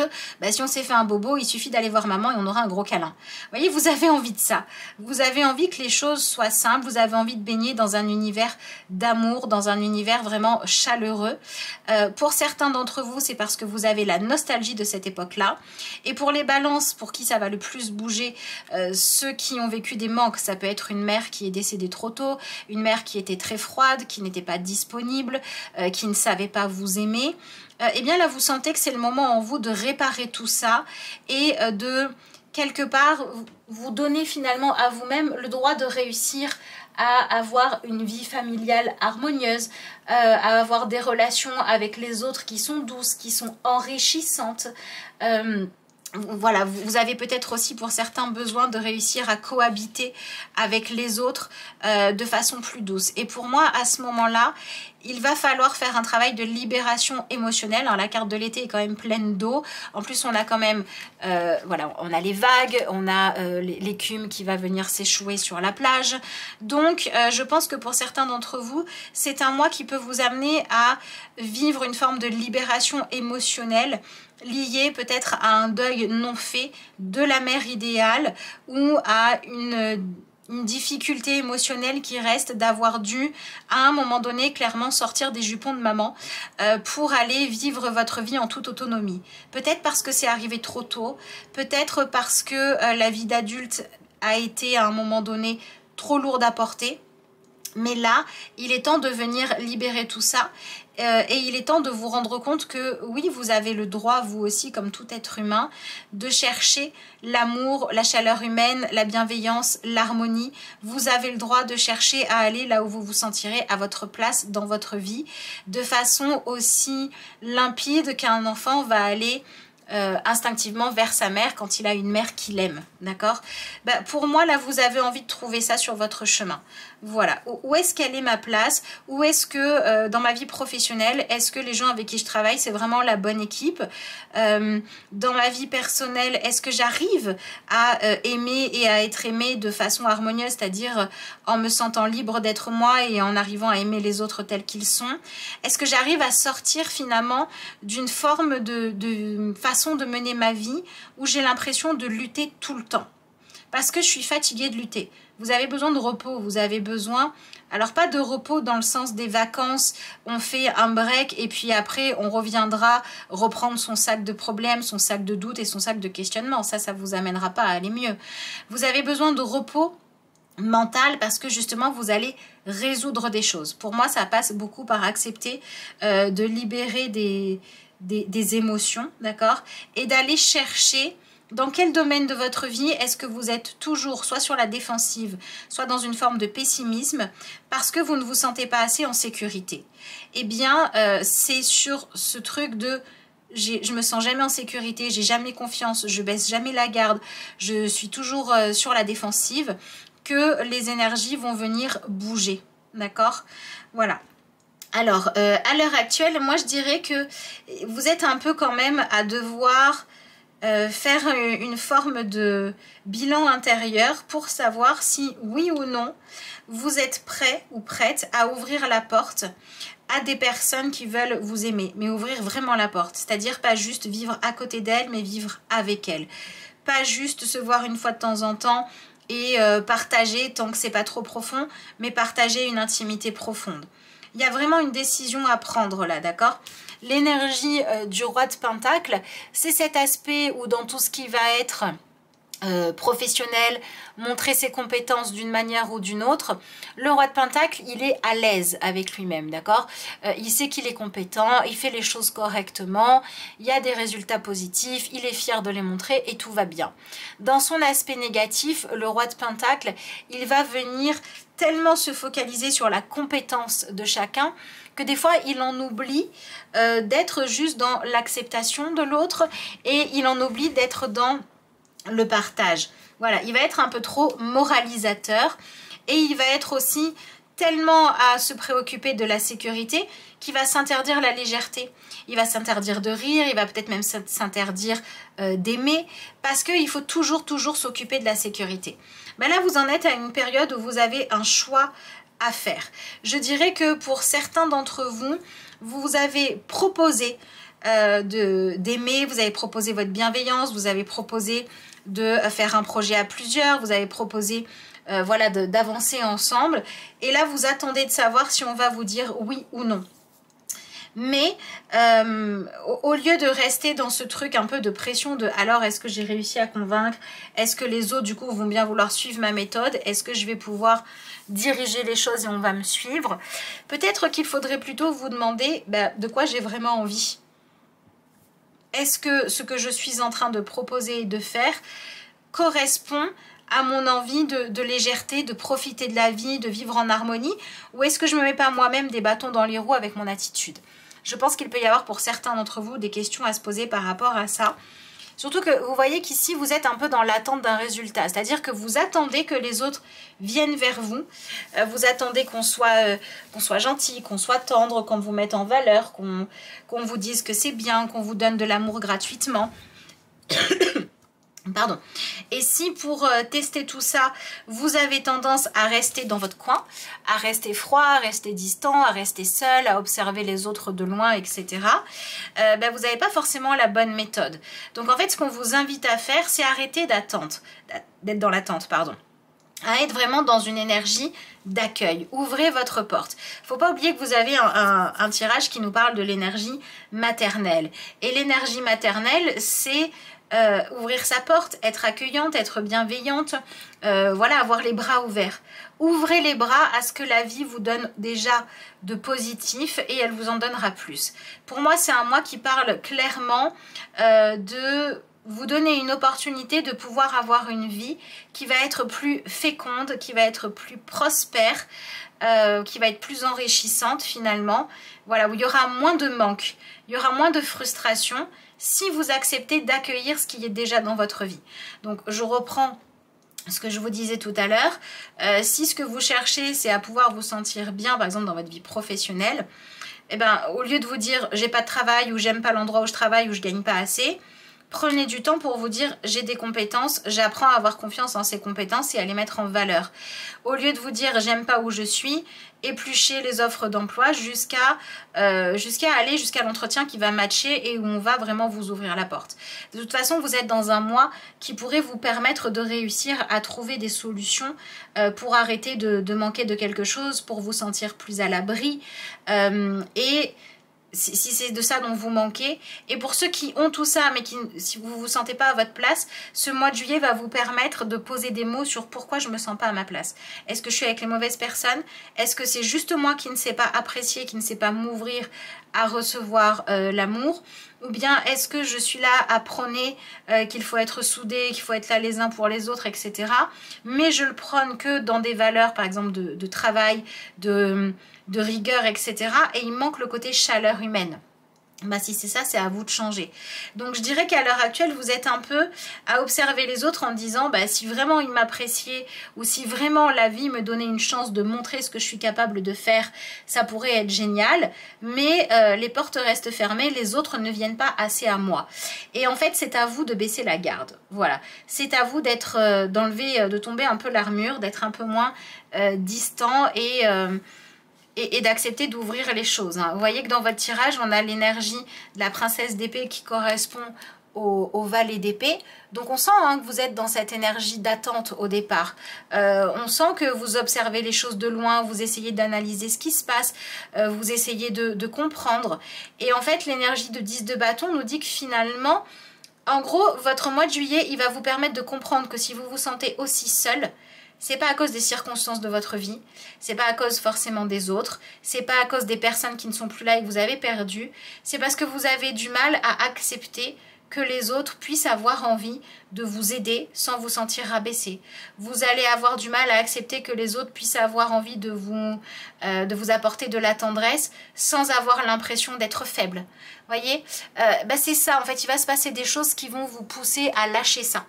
si on s'est fait un bobo, il suffit d'aller voir maman et on aura un gros câlin. Vous voyez, vous avez envie de ça. Vous avez envie que les choses soient simples. Vous avez envie de baigner dans un univers d'amour, dans un univers vraiment chaleureux. Pour certains d'entre vous, c'est parce que vous avez la nostalgie de cette époque-là. Et pour les balances, pour qui ça va le plus bouger, ceux qui ont vécu des manques, ça peut être une mère qui est décédée trop tôt, une mère qui était très froide, qui n'était pas disponible, qui ne savait pas vous aimer. Eh bien là vous sentez que c'est le moment en vous de réparer tout ça et de quelque part vous donner finalement à vous-même le droit de réussir à avoir une vie familiale harmonieuse, à avoir des relations avec les autres qui sont douces, qui sont enrichissantes. Voilà, vous avez peut-être aussi pour certains besoin de réussir à cohabiter avec les autres de façon plus douce. Et pour moi, à ce moment-là, il va falloir faire un travail de libération émotionnelle. Alors, la carte de l'été est quand même pleine d'eau. En plus, on a quand même, voilà, on a les vagues, on a l'écume qui va venir s'échouer sur la plage. Donc, je pense que pour certains d'entre vous, c'est un mois qui peut vous amener à vivre une forme de libération émotionnelle lié peut-être à un deuil non fait de la mère idéale ou à une difficulté émotionnelle qui reste d'avoir dû à un moment donné clairement sortir des jupons de maman pour aller vivre votre vie en toute autonomie. Peut-être parce que c'est arrivé trop tôt, peut-être parce que la vie d'adulte a été à un moment donné trop lourde à porter. Mais là, il est temps de venir libérer tout ça et il est temps de vous rendre compte que oui, vous avez le droit, vous aussi, comme tout être humain, de chercher l'amour, la chaleur humaine, la bienveillance, l'harmonie. Vous avez le droit de chercher à aller là où vous vous sentirez à votre place dans votre vie, de façon aussi limpide qu'un enfant va aller instinctivement vers sa mère quand il a une mère qu'il aime, d'accord? Pour moi, là, vous avez envie de trouver ça sur votre chemin. Voilà, où est-ce qu'elle est ma place? Où est-ce que dans ma vie professionnelle, est-ce que les gens avec qui je travaille, c'est vraiment la bonne équipe? Dans ma vie personnelle, est-ce que j'arrive à aimer et à être aimée de façon harmonieuse, c'est-à-dire en me sentant libre d'être moi et en arrivant à aimer les autres tels qu'ils sont? Est-ce que j'arrive à sortir finalement d'une forme de façon de mener ma vie où j'ai l'impression de lutter tout le temps? Parce que je suis fatiguée de lutter. Vous avez besoin de repos, vous avez besoin, alors pas de repos dans le sens des vacances, on fait un break et puis après on reviendra reprendre son sac de problèmes, son sac de doutes et son sac de questionnements. Ça vous amènera pas à aller mieux. Vous avez besoin de repos mental parce que justement vous allez résoudre des choses. Pour moi, ça passe beaucoup par accepter de libérer des émotions, d'accord, et d'aller chercher dans quel domaine de votre vie est-ce que vous êtes toujours soit sur la défensive, soit dans une forme de pessimisme parce que vous ne vous sentez pas assez en sécurité. Eh bien, c'est sur ce truc de je me sens jamais en sécurité, j'ai jamais confiance, je baisse jamais la garde, je suis toujours sur la défensive que les énergies vont venir bouger, d'accord? Voilà. Alors, à l'heure actuelle, moi je dirais que vous êtes un peu quand même à devoir faire une forme de bilan intérieur pour savoir si oui ou non vous êtes prêt ou prête à ouvrir la porte à des personnes qui veulent vous aimer, mais ouvrir vraiment la porte, c'est-à-dire pas juste vivre à côté d'elles, mais vivre avec elles, pas juste se voir une fois de temps en temps et partager tant que c'est pas trop profond, mais partager une intimité profonde. Il y a vraiment une décision à prendre là, d'accord? L'énergie du roi de Pentacle, c'est cet aspect où dans tout ce qui va être professionnel, montrer ses compétences d'une manière ou d'une autre. Le roi de Pentacle, il est à l'aise avec lui-même, d'accord? Il sait qu'il est compétent, il fait les choses correctement, il y a des résultats positifs, il est fier de les montrer et tout va bien. Dans son aspect négatif, le roi de Pentacle, il va venir tellement se focaliser sur la compétence de chacun que des fois il en oublie d'être juste dans l'acceptation de l'autre et il en oublie d'être dans le partage. Voilà, il va être un peu trop moralisateur et il va être aussi tellement à se préoccuper de la sécurité qu'il va s'interdire la légèreté. Il va s'interdire de rire, il va peut-être même s'interdire d'aimer parce qu'il faut toujours s'occuper de la sécurité. Ben là, vous en êtes à une période où vous avez un choix à faire. Je dirais que pour certains d'entre vous, vous avez proposé d'aimer, vous avez proposé votre bienveillance, vous avez proposé de faire un projet à plusieurs, vous avez proposé voilà, d'avancer ensemble. Et là, vous attendez de savoir si on va vous dire oui ou non. Mais au lieu de rester dans ce truc un peu de pression de alors est-ce que j'ai réussi à convaincre, est-ce que les autres du coup vont bien vouloir suivre ma méthode, est-ce que je vais pouvoir diriger les choses et on va me suivre, peut-être qu'il faudrait plutôt vous demander de quoi j'ai vraiment envie. Est-ce que ce que je suis en train de proposer et de faire correspond à mon envie de légèreté, de profiter de la vie, de vivre en harmonie, ou est-ce que je me mets pas moi-même des bâtons dans les roues avec mon attitude? Je pense qu'il peut y avoir pour certains d'entre vous des questions à se poser par rapport à ça. Surtout que vous voyez qu'ici, vous êtes un peu dans l'attente d'un résultat. C'est-à-dire que vous attendez que les autres viennent vers vous. Vous attendez qu'on soit gentil, qu'on soit tendre, qu'on vous mette en valeur, qu'on vous dise que c'est bien, qu'on vous donne de l'amour gratuitement. Pardon. Et si pour tester tout ça, vous avez tendance à rester dans votre coin, à rester froid, à rester distant, à rester seul, à observer les autres de loin, etc., vous n'avez pas forcément la bonne méthode. Donc en fait, ce qu'on vous invite à faire, c'est arrêter d'être dans l'attente, pardon. À être vraiment dans une énergie d'accueil. Ouvrez votre porte. Faut pas oublier que vous avez un tirage qui nous parle de l'énergie maternelle. Et l'énergie maternelle, c'est ouvrir sa porte, être accueillante, être bienveillante, voilà, avoir les bras ouverts. Ouvrez les bras à ce que la vie vous donne déjà de positif et elle vous en donnera plus. Pour moi, c'est un mois qui parle clairement de vous donner une opportunité de pouvoir avoir une vie qui va être plus féconde, qui va être plus prospère, qui va être plus enrichissante finalement. Voilà, où il y aura moins de manque, il y aura moins de frustration, si vous acceptez d'accueillir ce qui est déjà dans votre vie. Donc je reprends ce que je vous disais tout à l'heure. Si ce que vous cherchez, c'est à pouvoir vous sentir bien, par exemple dans votre vie professionnelle, eh ben, au lieu de vous dire j'ai pas de travail ou j'aime pas l'endroit où je travaille ou je gagne pas assez, prenez du temps pour vous dire j'ai des compétences, j'apprends à avoir confiance en ces compétences et à les mettre en valeur. Au lieu de vous dire j'aime pas où je suis, épluchez les offres d'emploi jusqu'à aller jusqu'à l'entretien qui va matcher et où on va vraiment vous ouvrir la porte. De toute façon, vous êtes dans un mois qui pourrait vous permettre de réussir à trouver des solutions pour arrêter de manquer de quelque chose, pour vous sentir plus à l'abri et si c'est de ça dont vous manquez. Et pour ceux qui ont tout ça, mais si vous ne vous sentez pas à votre place, ce mois de juillet va vous permettre de poser des mots sur pourquoi je ne me sens pas à ma place. Est-ce que je suis avec les mauvaises personnes? Est-ce que c'est juste moi qui ne sais pas apprécier, qui ne sais pas m'ouvrir à recevoir l'amour? Ou bien est-ce que je suis là à prôner qu'il faut être soudé, qu'il faut être là les uns pour les autres, etc. Mais je le prône que dans des valeurs, par exemple, de travail, de rigueur, etc. Et il manque le côté chaleur humaine. Bah si c'est ça, c'est à vous de changer. Donc je dirais qu'à l'heure actuelle, vous êtes un peu à observer les autres en disant bah, si vraiment ils m'appréciaient ou si vraiment la vie me donnait une chance de montrer ce que je suis capable de faire, ça pourrait être génial. Mais les portes restent fermées, les autres ne viennent pas assez à moi. Et en fait, c'est à vous de baisser la garde. Voilà. C'est à vous d'être, d'enlever, de tomber un peu l'armure, d'être un peu moins distant et d'accepter d'ouvrir les choses. Vous voyez que dans votre tirage, on a l'énergie de la princesse d'épée qui correspond au valet d'épée. Donc on sent que vous êtes dans cette énergie d'attente au départ. On sent que vous observez les choses de loin, vous essayez d'analyser ce qui se passe, vous essayez de comprendre. Et en fait, l'énergie de 10 de bâton nous dit que finalement, En gros, votre mois de juillet, il va vous permettre de comprendre que si vous vous sentez aussi seul, c'est pas à cause des circonstances de votre vie, c'est pas à cause forcément des autres, c'est pas à cause des personnes qui ne sont plus là et que vous avez perdu, c'est parce que vous avez du mal à accepter que les autres puissent avoir envie de vous aider sans vous sentir rabaissé. Vous allez avoir du mal à accepter que les autres puissent avoir envie de vous apporter de la tendresse sans avoir l'impression d'être faible. Voyez, c'est ça, en fait, il va se passer des choses qui vont vous pousser à lâcher ça.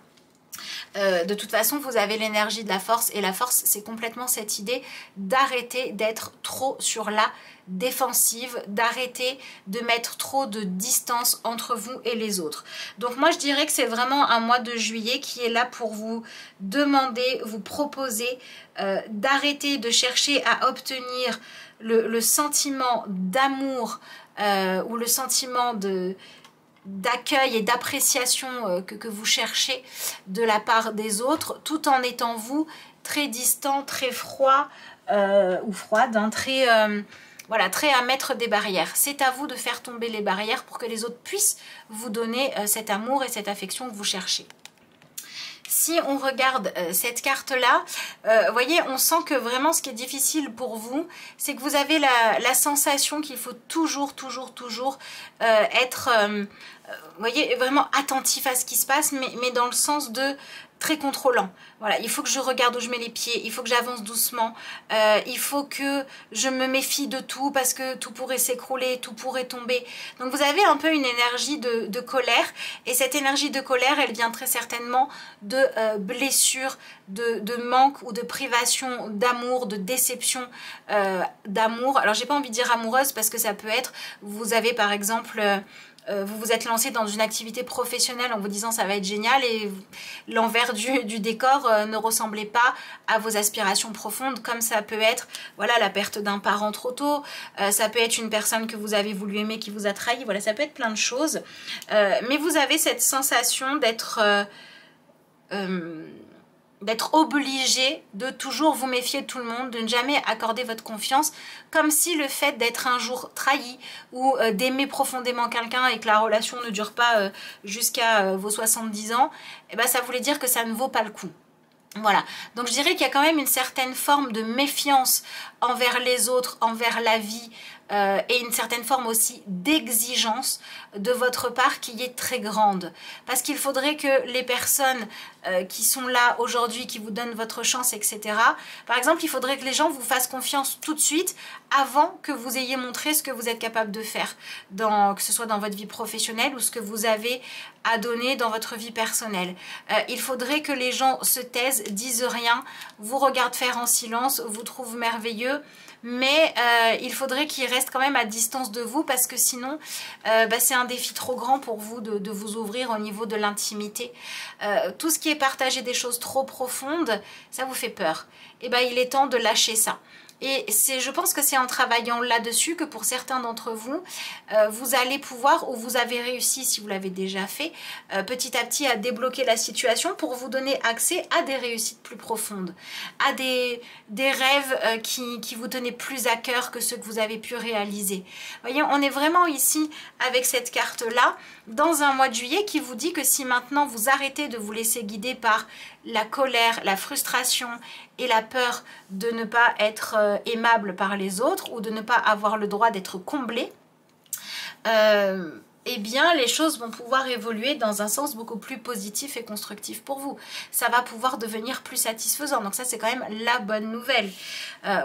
De toute façon, vous avez l'énergie de la force et la force, c'est complètement cette idée d'arrêter d'être trop sur la défensive, d'arrêter de mettre trop de distance entre vous et les autres. Donc moi, je dirais que c'est vraiment un mois de juillet qui est là pour vous demander, vous proposer d'arrêter de chercher à obtenir le sentiment d'amour ou le sentiment d'accueil et d'appréciation que vous cherchez de la part des autres, tout en étant vous très distant, très froid ou froide, hein, voilà, très à mettre des barrières. C'est à vous de faire tomber les barrières pour que les autres puissent vous donner cet amour et cette affection que vous cherchez. Si on regarde cette carte-là, vous voyez, on sent que vraiment ce qui est difficile pour vous, c'est que vous avez la sensation qu'il faut toujours être, vous voyez, vraiment attentif à ce qui se passe, mais dans le sens de très contrôlant. Voilà, il faut que je regarde où je mets les pieds, il faut que j'avance doucement, il faut que je me méfie de tout parce que tout pourrait s'écrouler, tout pourrait tomber. Donc vous avez un peu une énergie de colère et cette énergie de colère, elle vient très certainement de blessures, de manque ou de privation d'amour, de déception d'amour. Alors j'ai pas envie de dire amoureuse parce que ça peut être, vous avez par exemple... vous vous êtes lancé dans une activité professionnelle en vous disant ça va être génial et l'envers du décor ne ressemblait pas à vos aspirations profondes, comme ça peut être voilà, la perte d'un parent trop tôt, ça peut être une personne que vous avez voulu aimer qui vous a trahi, voilà, ça peut être plein de choses. Mais vous avez cette sensation d'être obligé de toujours vous méfier de tout le monde, de ne jamais accorder votre confiance, comme si le fait d'être un jour trahi ou d'aimer profondément quelqu'un et que la relation ne dure pas jusqu'à vos 70 ans, eh ben, ça voulait dire que ça ne vaut pas le coup. Voilà, donc je dirais qu'il y a quand même une certaine forme de méfiance envers les autres, envers la vie, et une certaine forme aussi d'exigence de votre part qui est très grande. Parce qu'il faudrait que les personnes qui sont là aujourd'hui, qui vous donnent votre chance, etc. Par exemple, il faudrait que les gens vous fassent confiance tout de suite avant que vous ayez montré ce que vous êtes capable de faire, que ce soit dans votre vie professionnelle ou ce que vous avez à donner dans votre vie personnelle. Il faudrait que les gens se taisent, disent rien, vous regardent faire en silence, vous trouvent merveilleux, mais il faudrait qu'ils restent quand même à distance de vous parce que sinon c'est un défi trop grand pour vous de vous ouvrir au niveau de l'intimité. Tout ce qui est partager des choses trop profondes, ça vous fait peur. Et ben il est temps de lâcher ça. Et je pense que c'est en travaillant là-dessus que pour certains d'entre vous, vous allez pouvoir, ou vous avez réussi si vous l'avez déjà fait, petit à petit à débloquer la situation pour vous donner accès à des réussites plus profondes, à des rêves qui vous tenaient plus à cœur que ceux que vous avez pu réaliser. Vous voyez, on est vraiment ici avec cette carte-là, dans un mois de juillet qui vous dit que si maintenant vous arrêtez de vous laisser guider par la colère, la frustration et la peur de ne pas être aimable par les autres ou de ne pas avoir le droit d'être comblé, eh bien les choses vont pouvoir évoluer dans un sens beaucoup plus positif et constructif pour vous. Ça va pouvoir devenir plus satisfaisant. Donc ça, c'est quand même la bonne nouvelle.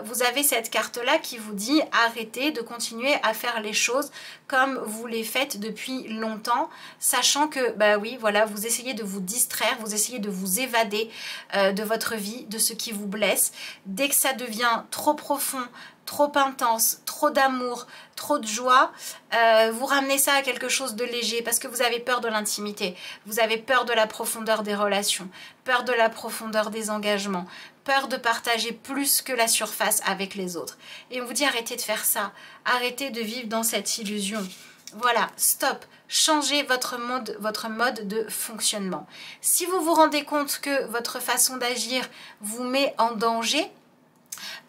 Vous avez cette carte-là qui vous dit arrêtez de continuer à faire les choses comme vous les faites depuis longtemps, sachant que, bah oui, voilà, vous essayez de vous distraire, vous essayez de vous évader de votre vie, de ce qui vous blesse. Dès que ça devient trop profond, trop intense, trop d'amour, trop de joie, vous ramenez ça à quelque chose de léger parce que vous avez peur de l'intimité, vous avez peur de la profondeur des relations, peur de la profondeur des engagements, peur de partager plus que la surface avec les autres. Et on vous dit arrêtez de faire ça, arrêtez de vivre dans cette illusion. Voilà, stop, changez votre mode de fonctionnement. Si vous vous rendez compte que votre façon d'agir vous met en danger,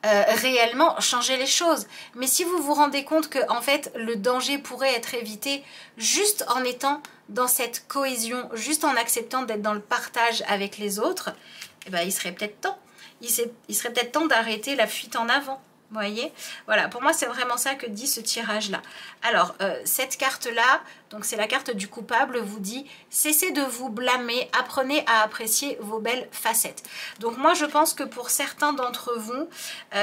réellement changer les choses. Mais si vous vous rendez compte que en fait le danger pourrait être évité juste en étant dans cette cohésion, juste en acceptant d'être dans le partage avec les autres, eh ben, il serait peut-être temps. Il serait peut-être temps d'arrêter la fuite en avant. Vous voyez, voilà, pour moi c'est vraiment ça que dit ce tirage là. Alors cette carte là, donc c'est la carte du coupable, vous dit cessez de vous blâmer, apprenez à apprécier vos belles facettes. Donc moi je pense que pour certains d'entre vous,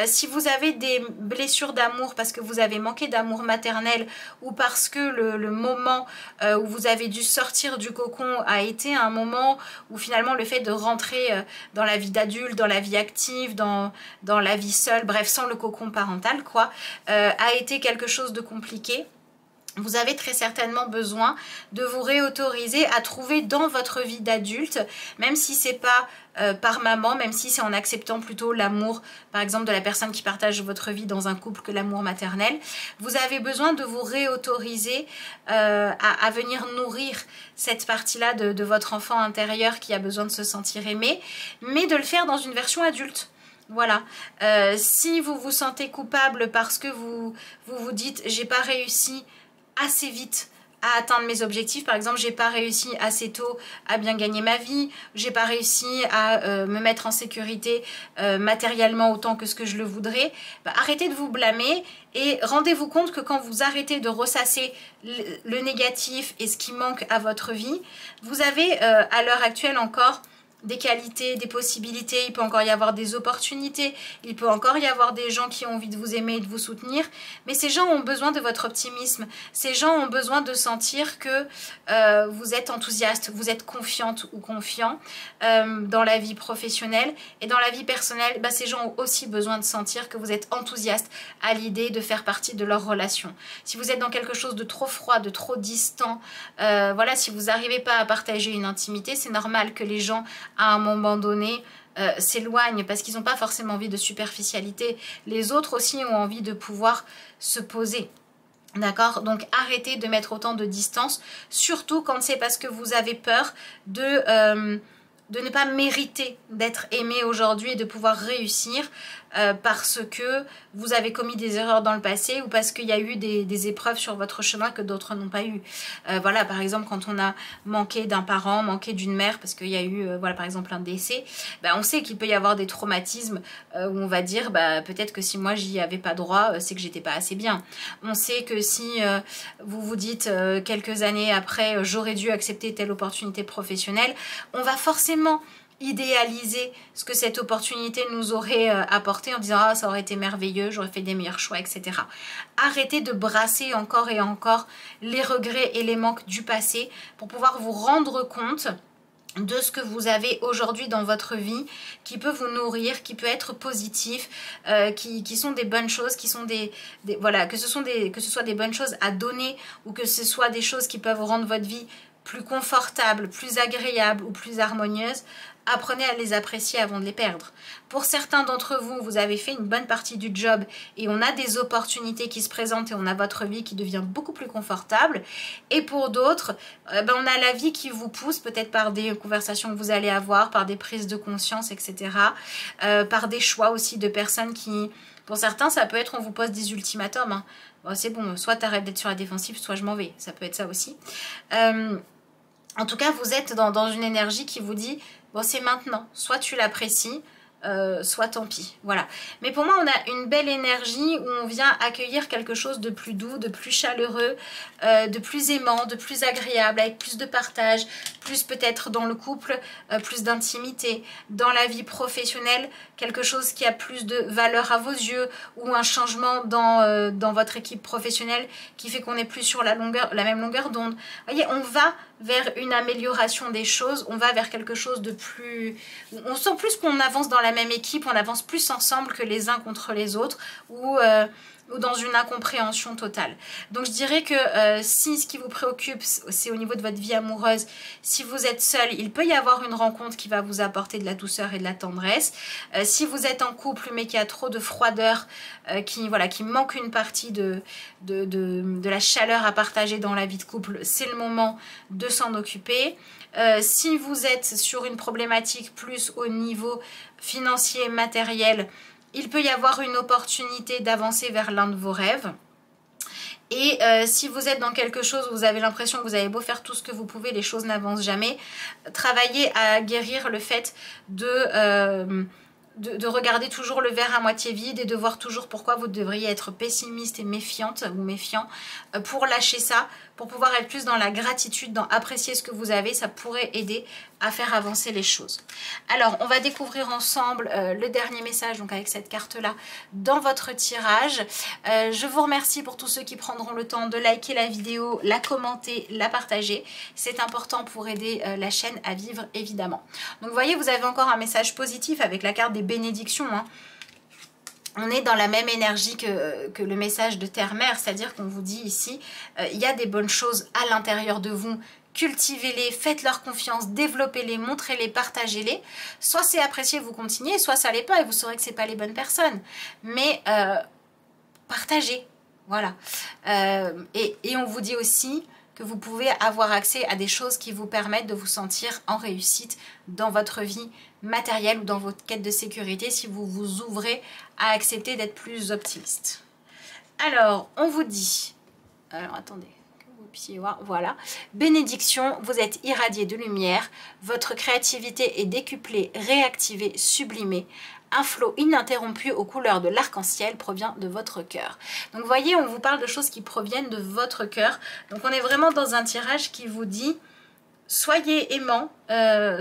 si vous avez des blessures d'amour parce que vous avez manqué d'amour maternel ou parce que le moment où vous avez dû sortir du cocon a été un moment où finalement le fait de rentrer dans la vie d'adulte, dans la vie active, dans la vie seule, bref sans le cocon parental quoi, a été quelque chose de compliqué. Vous avez très certainement besoin de vous réautoriser à trouver dans votre vie d'adulte, même si c'est pas par maman, même si c'est en acceptant plutôt l'amour, par exemple de la personne qui partage votre vie dans un couple que l'amour maternel, vous avez besoin de vous réautoriser à venir nourrir cette partie-là de votre enfant intérieur qui a besoin de se sentir aimé, mais de le faire dans une version adulte. Voilà, si vous vous sentez coupable parce que vous dites j'ai pas réussi assez vite à atteindre mes objectifs, par exemple j'ai pas réussi assez tôt à bien gagner ma vie, j'ai pas réussi à me mettre en sécurité matériellement autant que ce que je le voudrais, bah, arrêtez de vous blâmer et rendez-vous compte que quand vous arrêtez de ressasser le négatif et ce qui manque à votre vie, vous avez à l'heure actuelle encore des qualités, des possibilités, il peut encore y avoir des opportunités, il peut encore y avoir des gens qui ont envie de vous aimer et de vous soutenir, mais ces gens ont besoin de votre optimisme, ces gens ont besoin de sentir que vous êtes enthousiaste, vous êtes confiante ou confiant dans la vie professionnelle et dans la vie personnelle, bah, ces gens ont aussi besoin de sentir que vous êtes enthousiaste à l'idée de faire partie de leur relation. Si vous êtes dans quelque chose de trop froid, de trop distant, voilà, si vous n'arrivez pas à partager une intimité, c'est normal que les gens à un moment donné s'éloignent parce qu'ils n'ont pas forcément envie de superficialité. Les autres aussi ont envie de pouvoir se poser. D'accord? Donc arrêtez de mettre autant de distance, surtout quand c'est parce que vous avez peur de ne pas mériter d'être aimé aujourd'hui et de pouvoir réussir parce que vous avez commis des erreurs dans le passé ou parce qu'il y a eu des épreuves sur votre chemin que d'autres n'ont pas eu. Voilà, par exemple, quand on a manqué d'un parent, manqué d'une mère, parce qu'il y a eu, voilà, par exemple, un décès, bah, on sait qu'il peut y avoir des traumatismes où on va dire, bah, peut-être que si moi j'y avais pas droit, c'est que j'étais pas assez bien. On sait que si vous vous dites quelques années après, j'aurais dû accepter telle opportunité professionnelle, on va forcément idéaliser ce que cette opportunité nous aurait apporté en disant ah ça aurait été merveilleux, j'aurais fait des meilleurs choix, etc. Arrêtez de brasser encore et encore les regrets et les manques du passé pour pouvoir vous rendre compte de ce que vous avez aujourd'hui dans votre vie qui peut vous nourrir, qui peut être positif, qui sont des bonnes choses, qui sont voilà, que ce soit des bonnes choses à donner ou que ce soit des choses qui peuvent rendre votre vie plus confortable, plus agréable ou plus harmonieuse. Apprenez à les apprécier avant de les perdre. Pour certains d'entre vous, vous avez fait une bonne partie du job et on a des opportunités qui se présentent et on a votre vie qui devient beaucoup plus confortable. Et pour d'autres, ben on a la vie qui vous pousse, peut-être par des conversations que vous allez avoir, par des prises de conscience, etc. Par des choix aussi de personnes qui... Pour certains, ça peut être on vous pose des ultimatums. Hein. Bon, c'est bon, soit tu arrêtes d'être sur la défensive, soit je m'en vais. Ça peut être ça aussi. En tout cas, vous êtes dans une énergie qui vous dit... Bon, c'est maintenant. Soit tu l'apprécies, soit tant pis. Voilà. Mais pour moi, on a une belle énergie où on vient accueillir quelque chose de plus doux, de plus chaleureux, de plus aimant, de plus agréable, avec plus de partage, plus peut-être dans le couple, plus d'intimité. Dans la vie professionnelle, quelque chose qui a plus de valeur à vos yeux ou un changement dans votre équipe professionnelle qui fait qu'on est plus sur la même longueur d'onde. Vous voyez, on va vers une amélioration des choses, on va vers quelque chose de plus... On sent plus qu'on avance dans la même équipe, on avance plus ensemble que les uns contre les autres, ou dans une incompréhension totale. Donc je dirais que si ce qui vous préoccupe, c'est au niveau de votre vie amoureuse, si vous êtes seul, il peut y avoir une rencontre qui va vous apporter de la douceur et de la tendresse. Si vous êtes en couple mais qu'il y a trop de froideur, qui manque une partie de la chaleur à partager dans la vie de couple, c'est le moment de s'en occuper. Si vous êtes sur une problématique plus au niveau financier, matériel, il peut y avoir une opportunité d'avancer vers l'un de vos rêves. Et si vous êtes dans quelque chose où vous avez l'impression que vous avez beau faire tout ce que vous pouvez, les choses n'avancent jamais, travaillez à guérir le fait de regarder toujours le verre à moitié vide et de voir toujours pourquoi vous devriez être pessimiste et méfiante ou méfiant pour lâcher ça, pour pouvoir être plus dans la gratitude, dans apprécier ce que vous avez. Ça pourrait aider à faire avancer les choses. Alors, on va découvrir ensemble le dernier message, donc avec cette carte-là, dans votre tirage. Je vous remercie pour tous ceux qui prendront le temps de liker la vidéo, la commenter, la partager. C'est important pour aider la chaîne à vivre, évidemment. Donc, vous voyez, vous avez encore un message positif avec la carte des bénédictions, hein. On est dans la même énergie que le message de Terre-Mère, c'est-à-dire qu'on vous dit ici, il y a des bonnes choses à l'intérieur de vous, cultivez-les, faites-leur confiance, développez-les, montrez-les, partagez-les. Soit c'est apprécié, vous continuez, soit ça l'est pas et vous saurez que c'est pas les bonnes personnes. Mais partagez, voilà. Et on vous dit aussi que vous pouvez avoir accès à des choses qui vous permettent de vous sentir en réussite dans votre vie matérielle ou dans votre quête de sécurité si vous vous ouvrez à accepter d'être plus optimiste. Alors, on vous dit... Alors, attendez... Voilà, bénédiction, vous êtes irradié de lumière, votre créativité est décuplée, réactivée, sublimée. Un flot ininterrompu aux couleurs de l'arc-en-ciel provient de votre cœur. Donc vous voyez, on vous parle de choses qui proviennent de votre cœur. Donc on est vraiment dans un tirage qui vous dit soyez aimant,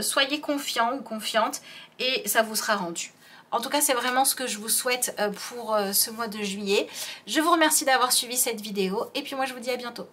soyez confiant ou confiante et ça vous sera rendu. En tout cas, c'est vraiment ce que je vous souhaite pour ce mois de juillet. Je vous remercie d'avoir suivi cette vidéo et puis moi je vous dis à bientôt.